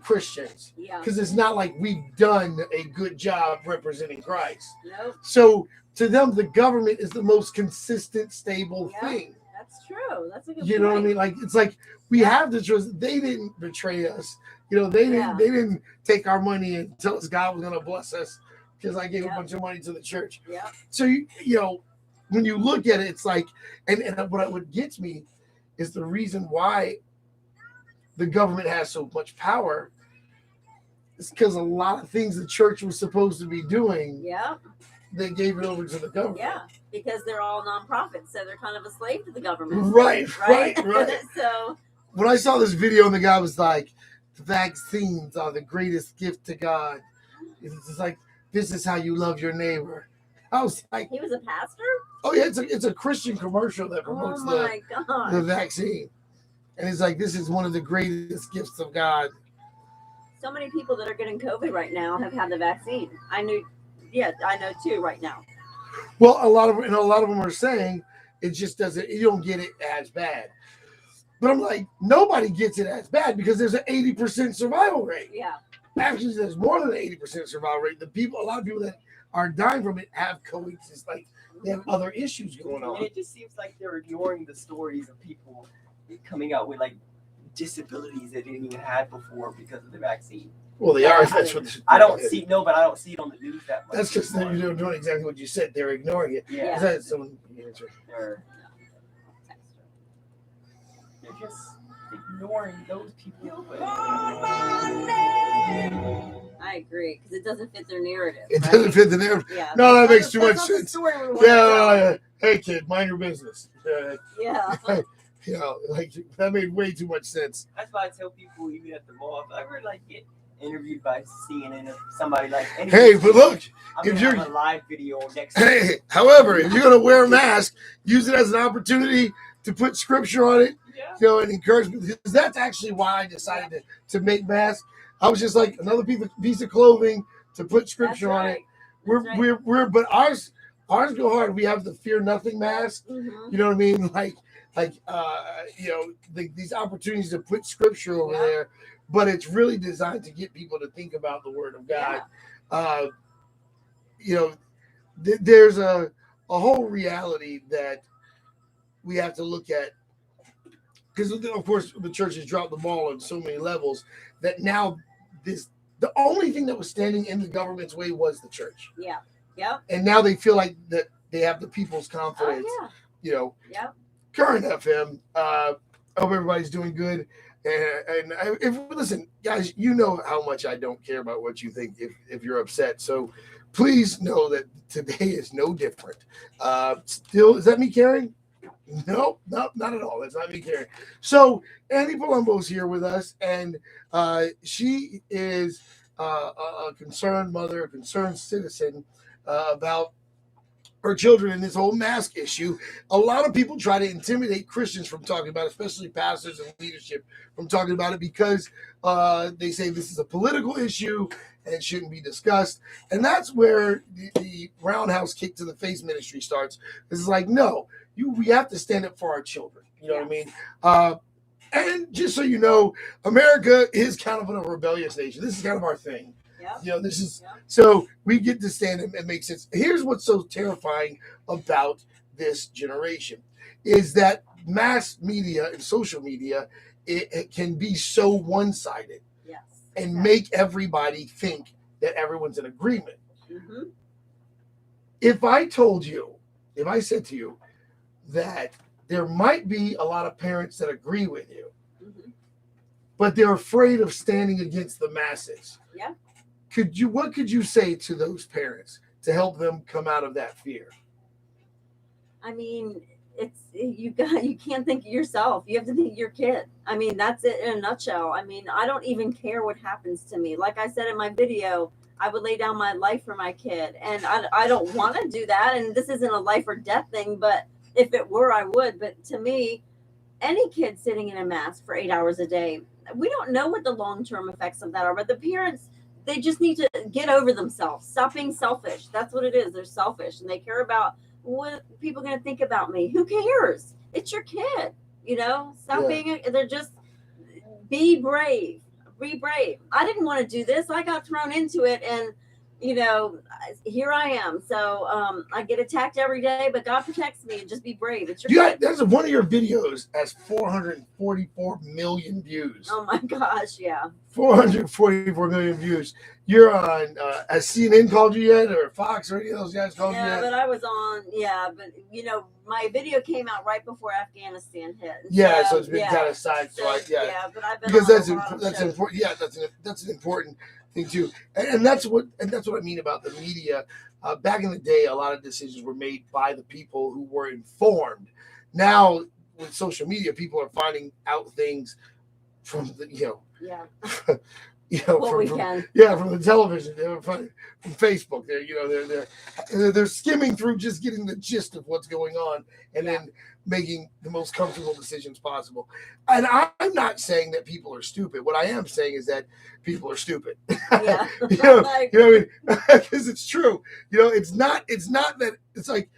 Christians. Yeah. Because it's not like we've done a good job representing Christ. Nope. So to them, the government is the most consistent, stable Yeah. thing. That's true. That's a good You know what I point. mean? Like it's like we have to trust. They didn't betray us. You know, they didn't. Yeah. They didn't take our money and tell us God was going to bless us because I gave Yeah. a bunch of money to the church. Yeah. So you know, when you look at it, it's like, and what gets me is the reason why the government has so much power. It's because a lot of things the church was supposed to be doing, Yeah. they gave it over to the government. Yeah. Because they're all nonprofits, so they're kind of a slave to the government. Right. Right. So When I saw this video and the guy was like, the vaccines are the greatest gift to God. It's just like, this is how you love your neighbor. I was like, he was a pastor? oh yeah, it's a Christian commercial that promotes Oh my God. the vaccine. And it's like, this is one of the greatest gifts of God. So many people that are getting COVID right now have had the vaccine. I know too right now. Well, a lot of them are saying it just doesn't, you don't get it as bad. But I'm like, nobody gets it as bad because there's an 80% survival rate. Yeah. Actually, there's more than an 80% survival rate. A lot of people that are dying from it have COVID. It's like they have other issues going And on. it just seems like they're ignoring the stories of people coming out with like disabilities they didn't even have before because of the vaccine. Well, they are. That's what I don't see it on the news that much. That's just they're doing exactly what you said. They're ignoring it. Yeah. Is that someone answer? They're just ignoring those people. I agree, because it doesn't fit their narrative. It right? doesn't fit the narrative. Yeah. No, that makes too much That's not the sense. story we want Yeah. Hey, kid, mind your business. Yeah. You know, like that made way too much sense. That's why I tell people, even at the mall, if I ever like get interviewed by CNN or somebody like. Hey, but look, I'm if gonna you're have a live video next. Hey, however, if you're gonna wear a mask, use it as an opportunity to put scripture on it, Yeah. you know, and encourage people. Because that's actually why I decided to make masks. I was just like another piece of clothing to put scripture on it. We're but ours go hard. We have the Fear Nothing mask. Mm-hmm. You know what I mean? Like you know, these opportunities to put scripture over there, but it's really designed to get people to think about the Word of God. Yeah. You know, there's a whole reality that we have to look at, because of course the church has dropped the ball on so many levels that now the only thing that was standing in the government's way was the church. Yeah. Yep. And now they feel like that they have the people's confidence. Oh, You know. Yep. Current FM. I hope everybody's doing good. And listen, guys, you know how much I don't care about what you think if you're upset. So please know that today is no different. Still, is that me, Karen? No, not at all. That's not me, Karen. So Annie Palumbo's here with us, and she is a concerned mother, a concerned citizen about her children in this whole mask issue. A lot of people try to intimidate Christians from talking about it, especially pastors and leadership from talking about it, because they say this is a political issue and shouldn't be discussed. And that's where the roundhouse kick to the face ministry starts. It's like, no, we have to stand up for our children. You know what I mean? And just so you know, America is kind of a rebellious nation. This is kind of our thing. Yep. You know, this is so we get to stand and make sense. Here's what's so terrifying about this generation is that mass media and social media, it can be so one-sided and make everybody think that everyone's in agreement. Mm-hmm. If I said to you that there might be a lot of parents that agree with you, but they're afraid of standing against the masses. Yeah. What could you say to those parents to help them come out of that fear? I mean, you can't think of yourself. You have to think of your kid. I mean, that's it in a nutshell. I mean, I don't even care what happens to me. Like I said in my video, I would lay down my life for my kid, and I don't want to do that. And this isn't a life or death thing, but if it were, I would. But to me, any kid sitting in a mask for 8 hours a day, we don't know what the long-term effects of that are. But the parents, they just need to get over themselves. Stop being selfish. That's what it is. They're selfish, and they care about what people are going to think about me. Who cares? It's your kid. You know, stop being. They're just be brave. Be brave. I didn't want to do this. I got thrown into it, and you know, here I am. So I get attacked every day, but God protects me. And just be brave. It's your kid. There's one of your videos has 444 million views. Oh my gosh, yeah. 444 million views. You're on, has CNN called you yet, or Fox, or any of those guys called you yet? Yeah, but I was on, but you know, my video came out right before Afghanistan hit. Yeah, so it's been kind of sideswiped. Yeah, but I've been because on that's important. Yeah, that's an important thing too, and that's what I mean about the media. Back in the day, a lot of decisions were made by the people who were informed. Now, with social media, people are finding out things from the from the television, from Facebook. They're skimming through, just getting the gist of what's going on, and then making the most comfortable decisions possible. And I'm not saying that people are stupid. What I am saying is that people are stupid. Yeah. you know what I mean? Because it's true. You know, it's not that it's like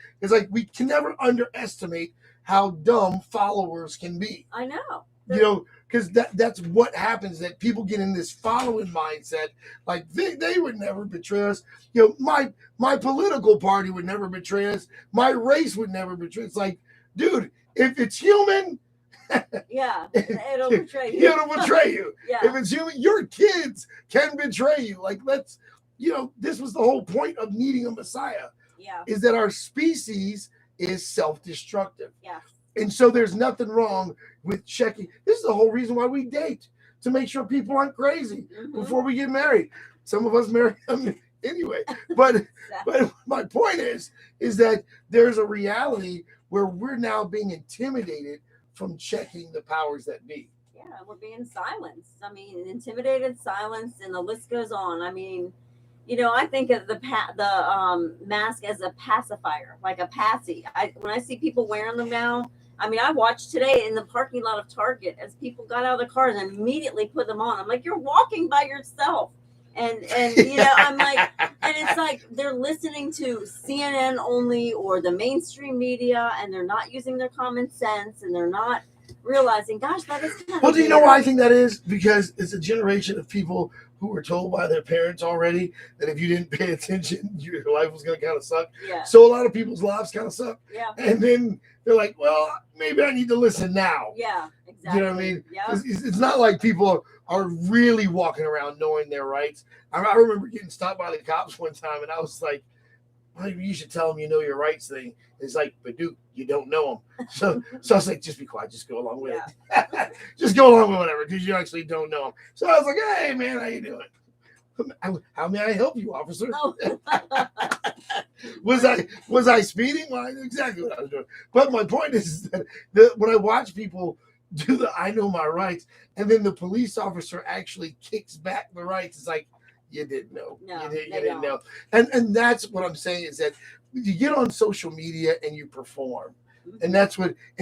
we can never underestimate how dumb followers can be. I know. You know, because that's what happens, that people get in this following mindset, like they would never betray us. You know, my political party would never betray us. My race would never betray us. It's like, dude, if it's human, Yeah, it'll betray you. It'll betray you. Yeah. If it's you, your kids can betray you. Like, this was the whole point of needing a Messiah, Yeah. is that our species is self-destructive. Yeah. And so there's nothing wrong with checking. This is the whole reason why we date, to make sure people aren't crazy before we get married. Some of us marry anyway. But my point is that there's a reality where we're now being intimidated from checking the powers that be. Yeah, we're being silenced. I mean, intimidated, silenced, and the list goes on. I mean, I think of the mask as a pacifier, like a passy. When I see people wearing them now, I mean, I watched today in the parking lot of Target as people got out of the cars and immediately put them on. I'm like, you're walking by yourself. And I'm like, and it's like they're listening to CNN only or the mainstream media, and they're not using their common sense, and they're not realizing, gosh, that is kind of. Well, do you know why I think that is? Because it's a generation of people who were told by their parents already that if you didn't pay attention, your life was going to kind of suck. Yeah. So a lot of people's lives kind of suck. Yeah. And then they're like, well, maybe I need to listen now. Yeah, exactly. You know what I mean? Yeah. It's not like people are really walking around knowing their rights. I remember getting stopped by the cops one time, and I was like, well, you should tell them you know your rights thing. It's like, but dude, you don't know them. So I was like, just be quiet, just go along with it. Just go along with whatever, because you actually don't know them. So I was like, hey, man, how you doing? How may I help you, officer? Oh. Was I speeding? Well, I knew exactly what I was doing. But my point is that when I watch people do the I know my rights, and then the police officer actually kicks back the rights, it's like, you didn't know. No, you didn't know. And that's what I'm saying, is that you get on social media and you perform. And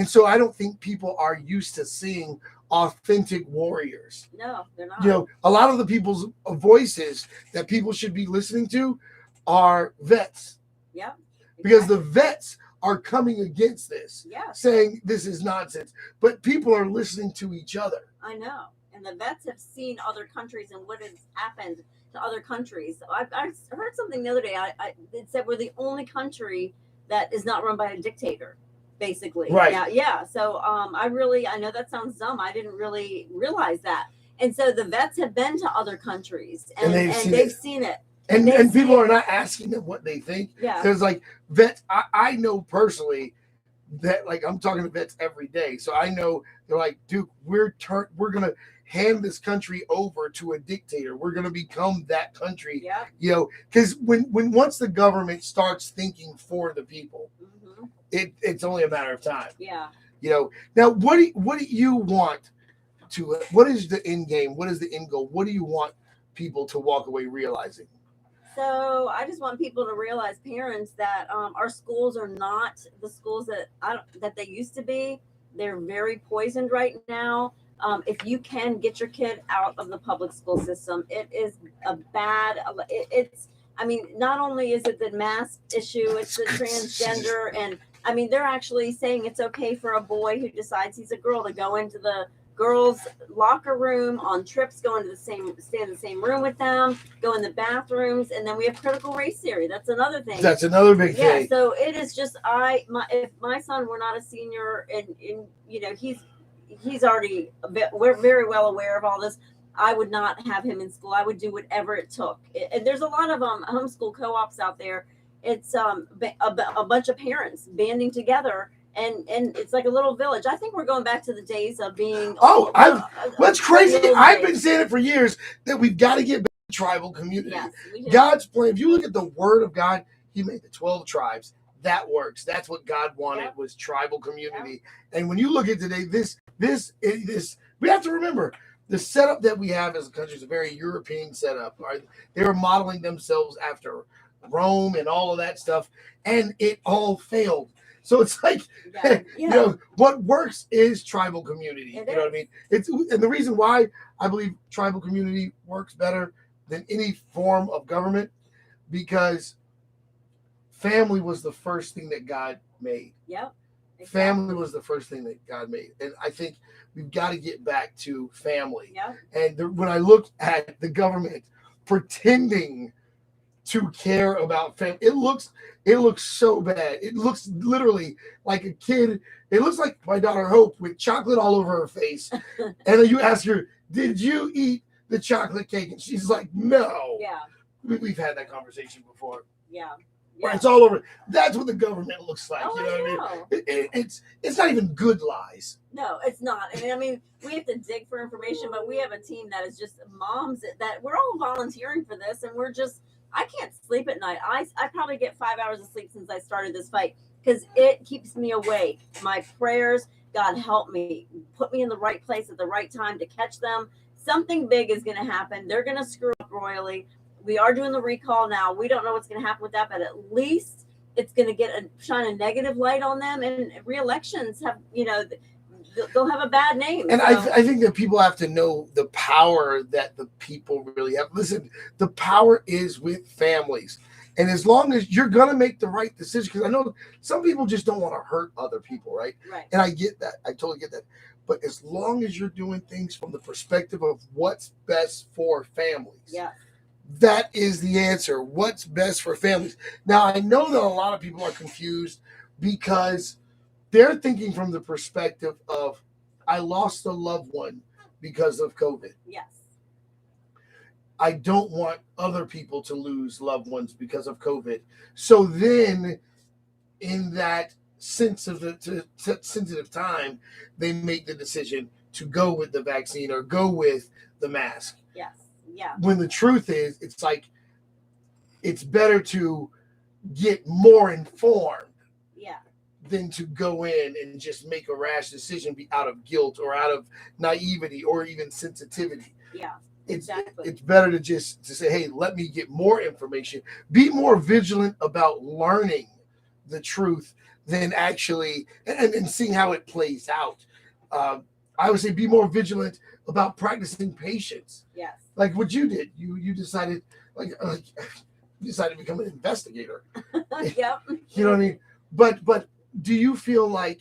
so I don't think people are used to seeing authentic warriors. No, they're not. A lot of the people's voices that people should be listening to are vets. Yeah. Exactly. Because the vets are coming against this, saying this is nonsense. But people are listening to each other. I know. And the vets have seen other countries and what has happened to other countries. I heard something the other day. It said we're the only country that is not run by a dictator, basically. Right. Yeah. So I know that sounds dumb. I didn't really realize that. And so the vets have been to other countries and they've seen it. And people are not asking them what they think. Yeah. There's like vets. I know personally that, like, I'm talking to vets every day. So I know they're like, dude, we're going to hand this country over to a dictator. We're going to become that country. Yeah. Because once the government starts thinking for the people, it's only a matter of time. Yeah. Now what do you want to? What is the end game? What is the end goal? What do you want people to walk away realizing? So I just want people to realize, parents, that our schools are not the schools that they used to be. They're very poisoned right now. If you can get your kid out of the public school system, it is a bad. Not only is it the mask issue, it's the transgender, and I mean, they're actually saying it's okay for a boy who decides he's a girl to go into the girls' locker room on trips, stay in the same room with them, go in the bathrooms, and then we have critical race theory. That's another thing. That's another big thing. Yeah, so it is just if my son were not a senior and he's already we're very well aware of all this, I would not have him in school. I would do whatever it took. And there's a lot of homeschool co-ops out there. It's a bunch of parents banding together. And it's like a little village. I think we're going back to the days of being. That's crazy. I've been saying it for years that we've got to get back to tribal community. Yes, God's plan. If you look at the Word of God, He made the 12 tribes. That works. That's what God wanted, was tribal community. And when you look at today, this we have to remember the setup that we have as a country is a very European setup. Right? They were modeling themselves after Rome and all of that stuff, and it all failed. So it's like, what works is tribal community. You know what I mean? And the reason why I believe tribal community works better than any form of government, because family was the first thing that God made. Yep. Exactly. Family was the first thing that God made. And I think we've got to get back to family. Yep. And when I look at the government pretending to care about family. It looks so bad. It looks literally like a kid. It looks like my daughter Hope with chocolate all over her face. And then you ask her, "Did you eat the chocolate cake?" And she's like, "No." Yeah. We've had that conversation before. Yeah. Where it's all over. That's what the government looks like. Oh, you know I what I mean? It's not even good lies. No, it's not. I mean, we have to dig for information, but we have a team that is just moms that we're all volunteering for this, and I can't sleep at night. I probably get 5 hours of sleep since I started this fight because it keeps me awake. My prayers, God help me, put me in the right place at the right time to catch them. Something big is going to happen. They're going to screw up royally. We are doing the recall now. We don't know what's going to happen with that, but at least it's going to shine a negative light on them. And re-elections have, they'll have a bad name. And so. I think that people have to know the power that the people really have. Listen, the power is with families. And as long as you're going to make the right decision, because I know some people just don't want to hurt other people, right? Right. And I get that. I totally get that. But as long as you're doing things from the perspective of what's best for families. Yeah. That is the answer. What's best for families. Now, I know that a lot of people are confused because they're thinking from the perspective of, I lost a loved one because of COVID. Yes. I don't want other people to lose loved ones because of COVID. So then, in that sensitive time, they make the decision to go with the vaccine or go with the mask. Yes. Yeah. When the truth is, it's like, it's better to get more informed. Yeah. Than to go in and just make a rash decision out of guilt or out of naivety or even sensitivity. Yeah. Exactly. It's better to say, hey, let me get more information. Be more vigilant about learning the truth than actually and seeing how it plays out. I would say be more vigilant about practicing patience. Yes. Like what you did. You decided to become an investigator. Yep. You know what I mean? But do you feel like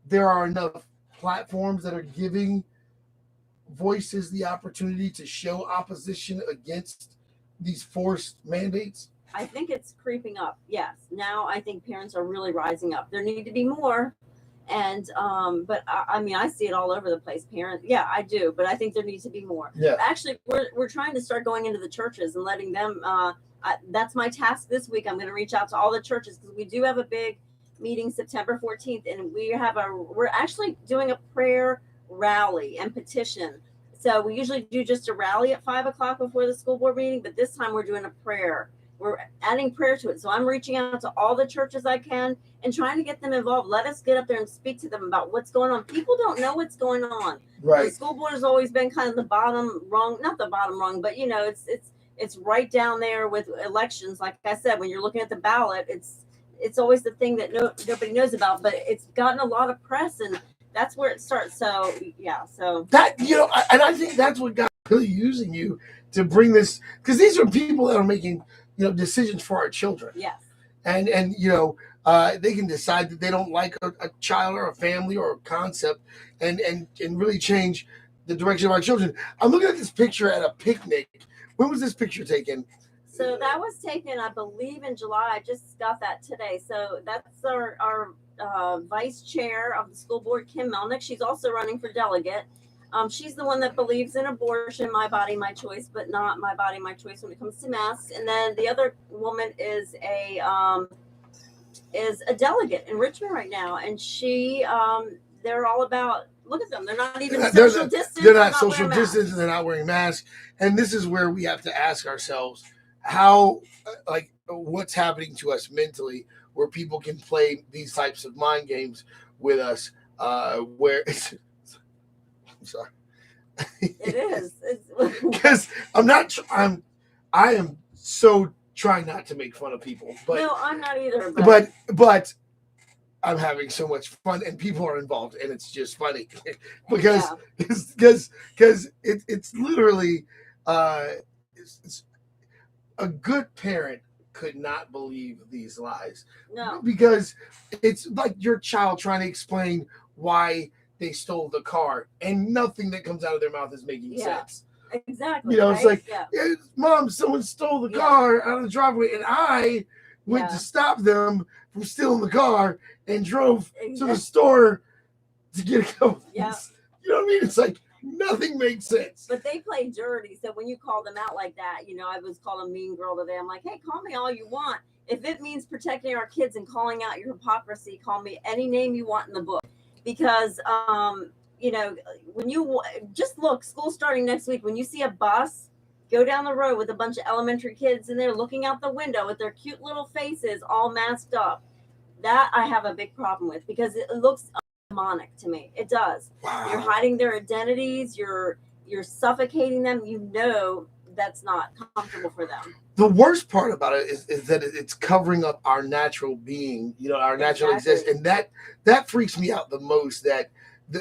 there are enough platforms that are giving voices the opportunity to show opposition against these forced mandates? I think it's creeping up. Yes. Now I think parents are really rising up. There need to be more. And, but I mean, I see it all over the place. Parents. Yeah, I do. But I think there needs to be more. Yeah. Actually, we're trying to start going into the churches and letting them, that's my task this week. I'm going to reach out to all the churches because we do have a big meeting September 14th. And we're actually doing a prayer rally and petition. So we usually do just a rally at 5:00 before the school board meeting, but this time we're doing a prayer. We're adding prayer to it. So I'm reaching out to all the churches I can and trying to get them involved. Let us get up there and speak to them about what's going on. People don't know what's going on. Right. The school board has always been kind of the bottom rung, not the bottom rung, but it's right down there with elections. Like I said, when you're looking at the ballot, it's always the thing that nobody knows about, but it's gotten a lot of press and that's where it starts. So yeah, so that, and I think that's what God really using you to bring this, because these are people that are making, decisions for our children. Yes. And they can decide that they don't like a child or a family or a concept and really change the direction of our children. I'm looking at this picture at a picnic. When was this picture taken? So that was taken, I believe, in July. I just got that today. So that's our vice chair of the school board, Kim Melnick. She's also running for delegate. She's the one that believes in abortion, my body, my choice, but not my body, my choice when it comes to masks. And then the other woman is a delegate in Richmond right now, and they're all about. Look at them; they're not even social distance. They're not social distance, and they're not wearing masks. And this is where we have to ask ourselves how, what's happening to us mentally, where people can play these types of mind games with us, where it's. I'm sorry. It is. Because I am so trying not to make fun of people. But, no, I'm not either. But I'm having so much fun and people are involved and it's just funny because it's literally it's a good parent could not believe these lies. No. Because it's like your child trying to explain why they stole the car and nothing that comes out of their mouth is making sense. Exactly. You know, it's right? like, yeah, Mom, someone stole the car out of the driveway, and I went to stop them from stealing the car and drove to the store to get a couple things. You know what I mean? It's like nothing makes sense. But they play dirty. So when you call them out like that, you know, I was called a mean girl today. I'm like, hey, call me all you want. If it means protecting our kids and calling out your hypocrisy, call me any name you want in the book. Because, you know, when you just look, school starting next week, when you see a bus go down the road with a bunch of elementary kids and they're looking out the window with their cute little faces all masked up, that I have a big problem with, because it looks demonic to me. It does. Wow. You're hiding their identities. You're suffocating them. You know that's not comfortable for them. The worst part about it is that it's covering up our natural being, you know, our natural existence, and that freaks me out the most. That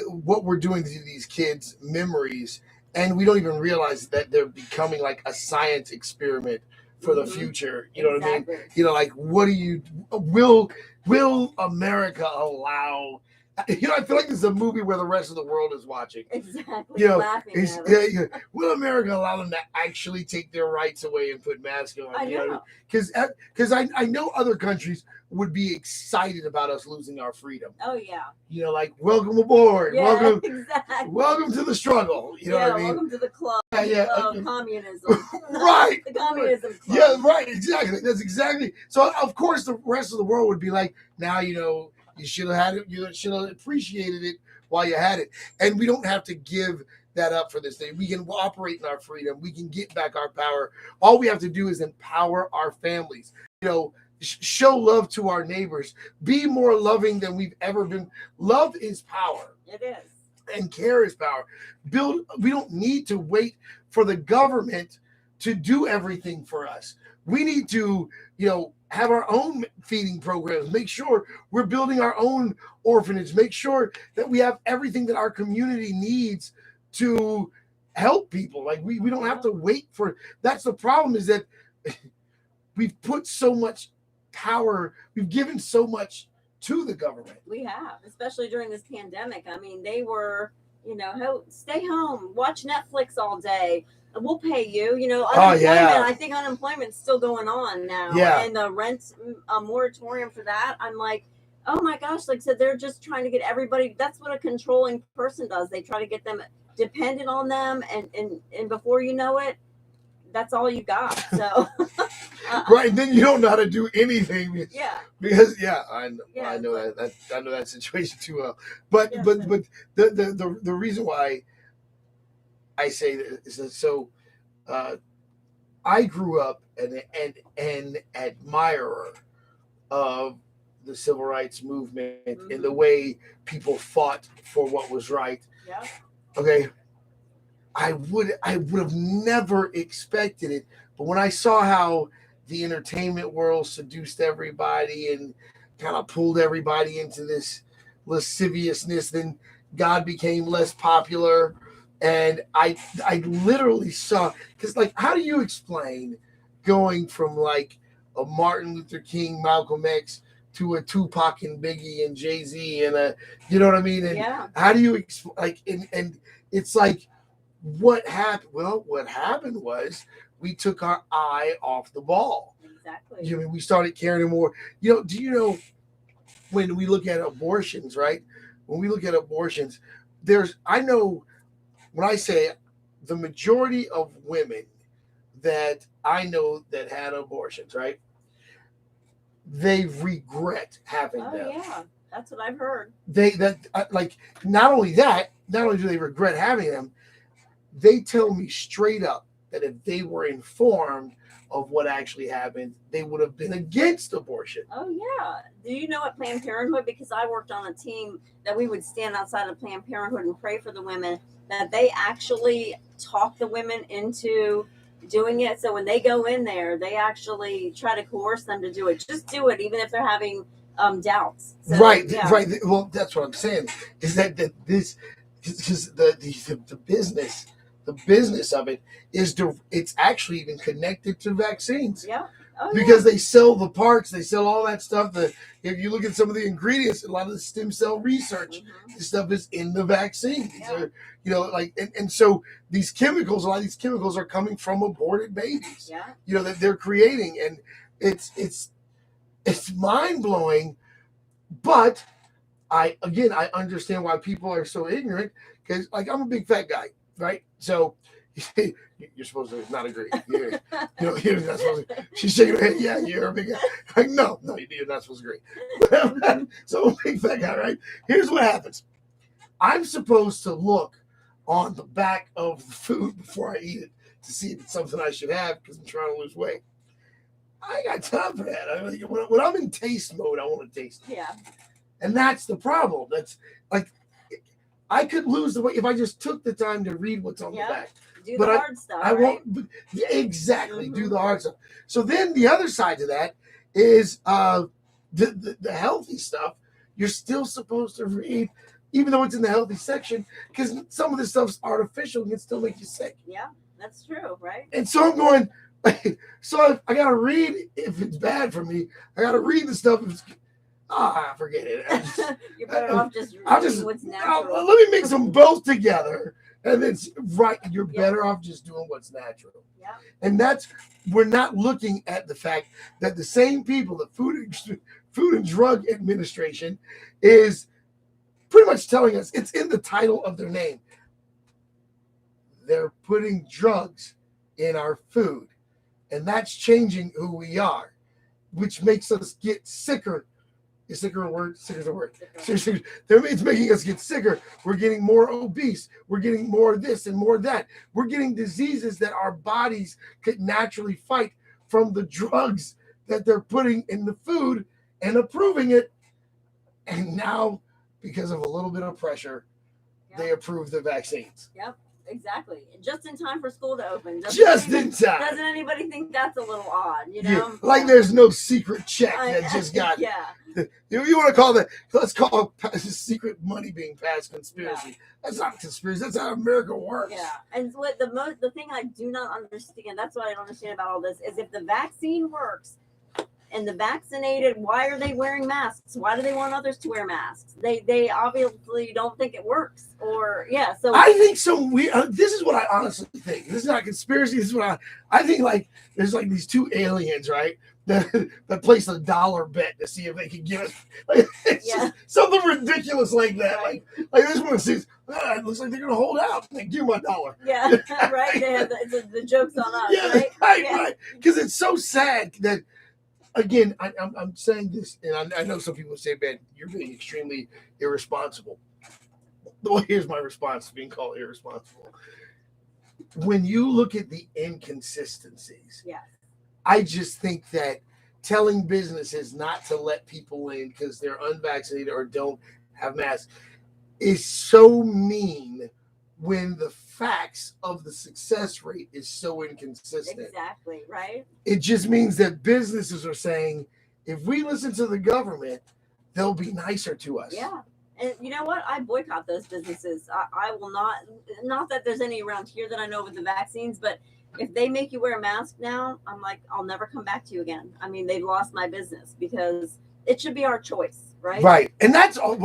what we're doing to these kids' memories, and we don't even realize that they're becoming like a science experiment for the future. You know what I mean? You know, like, what do you will America allow? You know, I feel like this is a movie where the rest of the world is watching. Exactly. You know, laughing at it. will America allow them to actually take their rights away and put masks on? I know. Because I know other countries would be excited about us losing our freedom. Oh yeah. You know, like, welcome aboard. Yeah, welcome, exactly. Welcome to the struggle. You know what I mean? Welcome to the club. Communism. Right. The communism club. Yeah, right. Exactly. That's exactly. So of course the rest of the world would be like, now you know. You should have had it. You should have appreciated it while you had it. And we don't have to give that up for this thing. We can operate in our freedom. We can get back our power. All we have to do is empower our families. You know, show love to our neighbors. Be more loving than we've ever been. Love is power. It is. And care is power. We don't need to wait for the government to do everything for us. We need to, you know, have our own feeding programs, make sure we're building our own orphanage, make sure that we have everything that our community needs to help people. Like we don't have to wait for, that's the problem, is that we've put so much power, we've given so much to the government. We have, especially during this pandemic. I mean, they were, you know, stay home, watch Netflix all day. We'll pay you, you know. I think unemployment's still going on now. Yeah. And the rent moratorium for that, I'm like, oh my gosh, like, so they're just trying to get everybody. That's what a controlling person does. They try to get them dependent on them, and before you know it, that's all you got. So right, then you don't know how to do anything. Because I know that situation too well. But the reason why I say this is so I grew up an admirer of the civil rights movement and the way people fought for what was right. Yeah. Okay. I would have never expected it, but when I saw how the entertainment world seduced everybody and kind of pulled everybody into this lasciviousness, then God became less popular. And I literally saw, because like, how do you explain going from like a Martin Luther King, Malcolm X to a Tupac and Biggie and Jay-Z and a, you know what I mean? And how do you like, and it's like, what happened? Well, what happened was we took our eye off the ball. Exactly. You know, we started caring more. You know, do you know when we look at abortions, right? When we look at abortions, I know when I say the majority of women that I know that had abortions, right? They regret having them. Oh yeah, that's what I've heard. Not only do they regret having them, they tell me straight up that if they were informed of what actually happened, they would have been against abortion. Oh yeah. Do you know at Planned Parenthood, because I worked on a team that we would stand outside of Planned Parenthood and pray for the women, that they actually talk the women into doing it. So when they go in there, they actually try to coerce them to do it. Just do it, even if they're having doubts. So, right. Well, that's what I'm saying. Is that this, because the business of it is it's actually even connected to vaccines. Yeah. because they sell the parts, they sell all that stuff. That if you look at some of the ingredients, a lot of the stem cell research, this stuff is in the vaccine. Or, and so these chemicals, a lot of these chemicals are coming from aborted babies. That they're creating, and it's mind blowing. But I understand why people are so ignorant, because I'm a big fat guy, right? So you're supposed to not agree. You're not supposed to. She's shaking her head. Yeah, you're a big guy. Like, no, you're not supposed to agree. So I'm a big fat guy, right? Here's what happens. I'm supposed to look on the back of the food before I eat it to see if it's something I should have, because I'm trying to lose weight. I ain't got time for that. When I'm in taste mode, I want to taste it. Yeah. And that's the problem. That's like, I could lose the weight if I just took the time to read what's on the back. Do the hard stuff. I won't exactly do the hard stuff. So then the other side to that is the healthy stuff. You're still supposed to read, even though it's in the healthy section, because some of this stuff's artificial and can still make you sick. Yeah, that's true, right? And so I'm going, so I got to read if it's bad for me. I got to read the stuff if it's forget it. You're better off just reading what's natural. Let me mix them both together, and then you're better off just doing what's natural. Yeah. And we're not looking at the fact that the same people, the Food and Drug Administration, is pretty much telling us, it's in the title of their name, they're putting drugs in our food, and that's changing who we are, which makes us get sicker. Is sicker a word? Sicker is a word. It's making us get sicker. We're getting more obese. We're getting more of this and more of that. We're getting diseases that our bodies could naturally fight from the drugs that they're putting in the food and approving it. And now, because of a little bit of pressure, they approve the vaccines. Yep. Exactly. Just in time for school to open. Just in time. Doesn't anybody think that's a little odd, Like there's no secret check that just got. Yeah. You want to call that, let's call it secret money being passed conspiracy. Yeah. That's not conspiracy. That's how America works. Yeah. And what the thing I do not understand, that's what I don't understand about all this, is if the vaccine works, and the vaccinated, why are they wearing masks? Why do they want others to wear masks? They obviously don't think it works. So I think so. This is what I honestly think. This is not conspiracy. This is what I think. Like there's like these two aliens, right? That place a dollar bet to see if they can get us. Like, just something ridiculous like that. Right. Like this one says, it looks like they're gonna hold out. Like, give my dollar. Yeah, right. They have the jokes on us. Right. Because it's so sad that. Again, I'm saying this, and I know some people say, "Man, you're being extremely irresponsible." Well, here's my response to being called irresponsible. When you look at the inconsistencies, I just think that telling businesses not to let people in because they're unvaccinated or don't have masks is so mean when the facts of the success rate is so inconsistent. Exactly, right? It just means that businesses are saying, if we listen to the government, they'll be nicer to us. Yeah. And you know what? I boycott those businesses. I will not that there's any around here that I know with the vaccines, but if they make you wear a mask now, I'm like, I'll never come back to you again. I mean, they've lost my business because it should be our choice, right? Right. And that's all.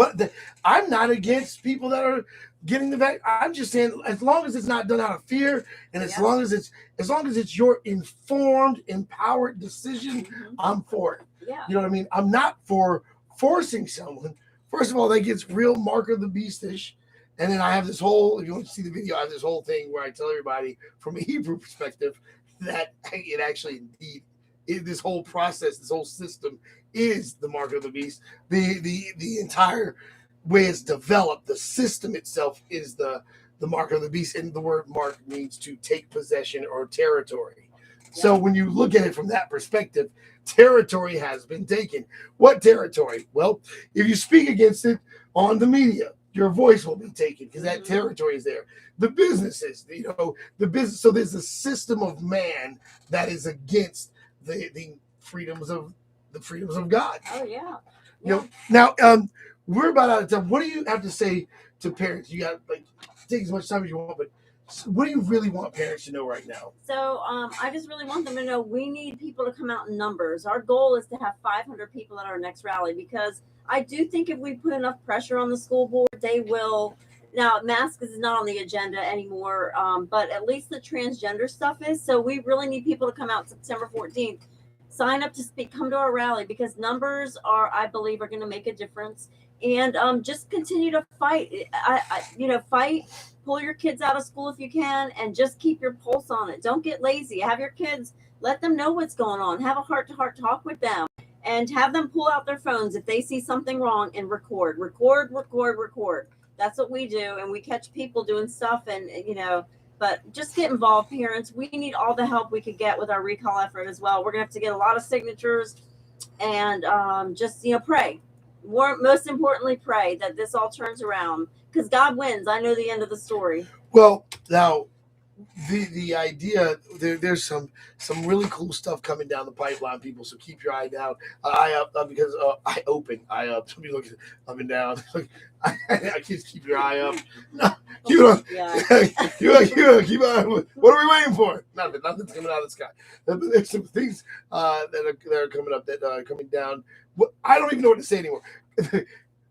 I'm not against people that are getting the vaccine. I'm just saying, as long as it's not done out of fear, and as long as it's your informed, empowered decision, I'm for it. Yeah. You know what I mean? I'm not for forcing someone. First of all, that gets real Mark of the Beast-ish. And then I have this whole, if you want to see the video, I have this whole thing where I tell everybody from a Hebrew perspective that it actually indeed, this whole process, this whole system is the Mark of the Beast. The entire way it's developed, the system itself is the Mark of the Beast. And the word mark means to take possession or territory. Yeah. So when you look at it from that perspective, territory has been taken. What territory? Well, if you speak against it on the media, your voice will be taken because that territory is there. The businesses, the business. So there's a system of man that is against the freedoms of God. Oh yeah. Now we're about out of time. What do you have to say to parents? You got take as much time as you want, but So what do you really want parents to know right now? So I just really want them to know we need people to come out in numbers. Our goal is to have 500 people at our next rally, because I do think if we put enough pressure on the school board, they will. Now, masks is not on the agenda anymore, but at least the transgender stuff is. So we really need people to come out September 14th. Sign up to speak, come to our rally, because numbers are, I believe, are going to make a difference. And just continue to fight. Fight. Pull your kids out of school if you can, and just keep your pulse on it. Don't get lazy. Have your kids, let them know what's going on. Have a heart-to-heart talk with them, and have them pull out their phones if they see something wrong and record. That's what we do, and we catch people doing stuff, and but just get involved, parents. We need all the help we could get with our recall effort as well. We're gonna have to get a lot of signatures, and just pray. Most importantly, pray that this all turns around, because God wins. I know the end of the story. Well, now the idea there's some really cool stuff coming down the pipeline, people. So keep your eye down, eye up, because eye open, eye up. Somebody look up and down. I just keep your eye up. No, keep it on. Yeah. keep on. What are we waiting for? Nothing's coming out of the sky. There's some things that are coming up, that are coming down. I don't even know what to say anymore.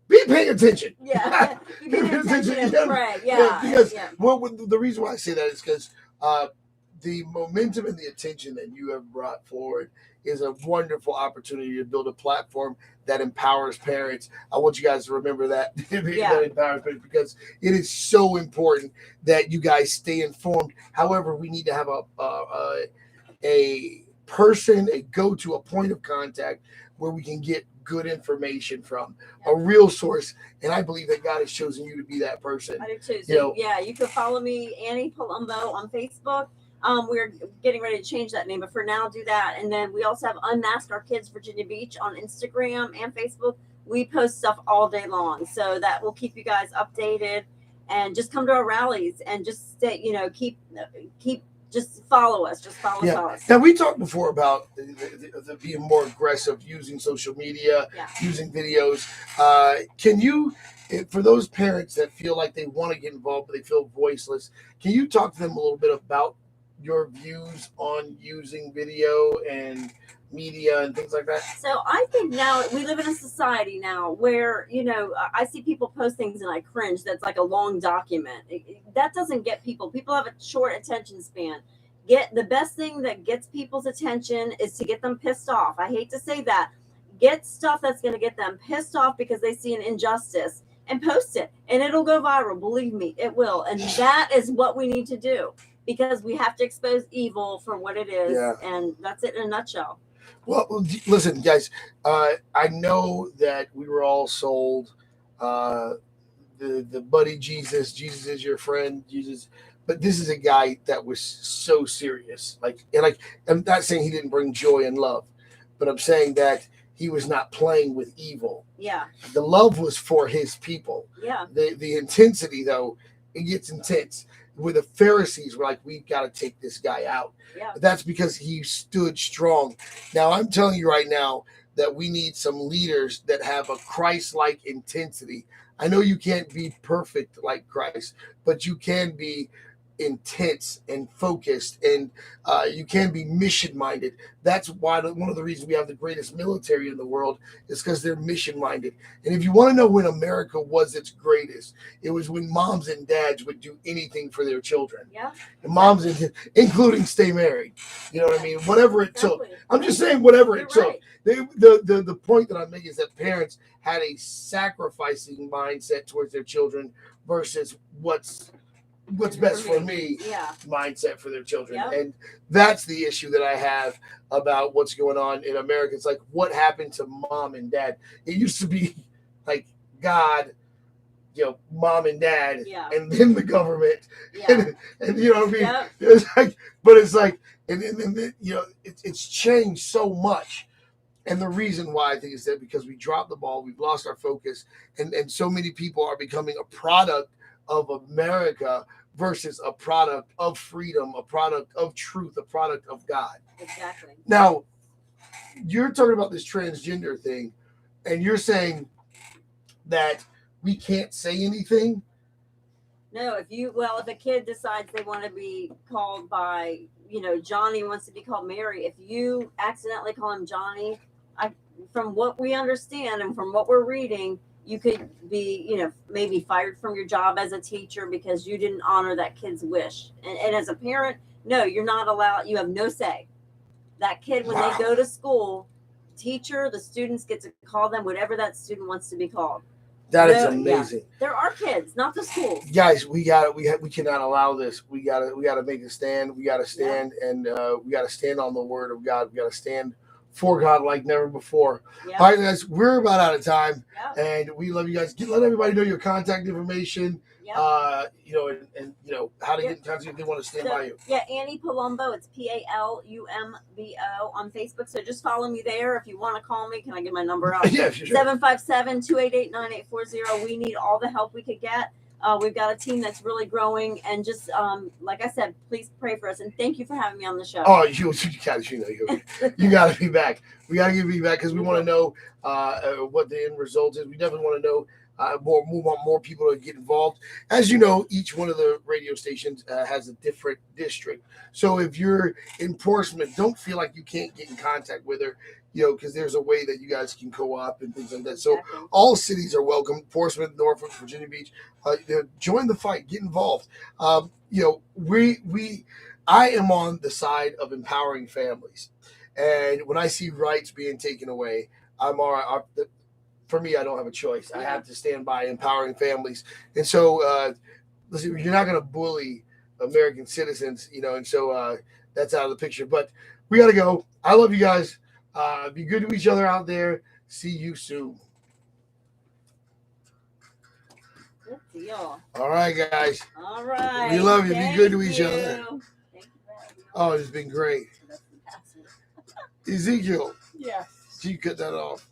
Be paying attention. Yeah. Be paying attention. And pray. Because the reason why I say that is because the momentum and the attention that you have brought forward is a wonderful opportunity to build a platform that empowers parents. I want you guys to remember that. That empowers parents, because it is so important that you guys stay informed. However, we need to have a person, a go-to, a point of contact where we can get good information from, a real source. And I believe that God has chosen you to be that person. I do too. So, you can follow me, Annie Palumbo, on Facebook. We're getting ready to change that name, but for now, do that. And then we also have Unmask Our Kids Virginia Beach on Instagram and Facebook. We post stuff all day long, so that will keep you guys updated. And just come to our rallies and just stay, keep. Just follow us. Follow us. Now, we talked before about the being more aggressive, using social media, using videos. Can you, for those parents that feel like they want to get involved but they feel voiceless, can you talk to them a little bit about your views on using video and media and things like that? So I think now we live in a society now where, I see people post things and I cringe. That's like a long document. That doesn't get people. People have a short attention span. The best thing that gets people's attention is to get them pissed off. I hate to say that. Get stuff that's going to get them pissed off because they see an injustice, and post it, and it'll go viral. Believe me, it will. And that is what we need to do, because we have to expose evil for what it is. And that's it in a nutshell. Well, listen, guys, I know that we were all sold the buddy Jesus is your friend, Jesus. But this is a guy that was so serious. I'm not saying he didn't bring joy and love, but I'm saying that he was not playing with evil. Yeah. The love was for his people. Yeah. The intensity, though, it gets intense. Where the Pharisees were like, we've got to take this guy out. Yeah. That's because he stood strong. Now, I'm telling you right now that we need some leaders that have a Christ-like intensity. I know you can't be perfect like Christ, but you can be intense and focused, and you can be mission-minded. That's why one of the reasons we have the greatest military in the world is because they're mission-minded. And if you want to know when America was its greatest, it was when moms and dads would do anything for their children. Yeah. And moms, including stay married. You know what I mean? Whatever it took. I'm just saying whatever it took. The point that I'm making is that parents had a sacrificing mindset towards their children versus what's best for me mindset for their children. And that's the issue that I have about what's going on in America. It's like, what happened to mom and dad? It used to be like God, mom and dad, and then the government, and you know what I mean? It's like, it's changed so much. And the reason why I think is that because we dropped the ball, we've lost our focus, and so many people are becoming a product of America versus a product of freedom, a product of truth, a product of God. Exactly. Now, you're talking about this transgender thing, and you're saying that we can't say anything. No, if a kid decides they want to be called by, Johnny wants to be called Mary, if you accidentally call him Johnny, from what we understand and from what we're reading, you could be, maybe fired from your job as a teacher because you didn't honor that kid's wish. And as a parent, no, you're not allowed. You have no say. That kid, when they go to school, teacher, the students get to call them whatever that student wants to be called. That is amazing. Yeah. There are kids, not the schools. Guys, we cannot allow this. We gotta make a stand. We gotta stand, and we gotta stand on the word of God. We gotta stand for God like never before. Yep. All right, guys, we're about out of time, Yep. and we love you guys. Let everybody know your contact information. Yep. And how to get in contact if they want to stand by you. Yeah, Annie Palumbo. It's Palumbo on Facebook. So just follow me there. If you want to call me, can I get my number out? Yeah, sure. 757-288-9840. We need all the help we could get. We've got a team that's really growing, and just like I said, please pray for us. And thank you for having me on the show. Oh, you got to be back. We got to get you back because we want to know what the end result is. We definitely want to know more people to get involved. As you know, each one of the radio stations has a different district. So if you're in Portsmouth, don't feel like you can't get in contact with her, because there's a way that you guys can co-op and things like that. So all cities are welcome. Portsmouth, Norfolk, Virginia Beach. Join the fight. Get involved. I am on the side of empowering families. And when I see rights being taken away, for me, I don't have a choice. I have to stand by empowering families. And so, listen, you're not going to bully American citizens, and so that's out of the picture. But we got to go. I love you guys. Be good to each other out there. See you soon. Good deal. All right, guys. All right. We love you. Be good to each you. other. Thank you for having me on. Oh, it's been great. Ezekiel, Yes. you cut that off.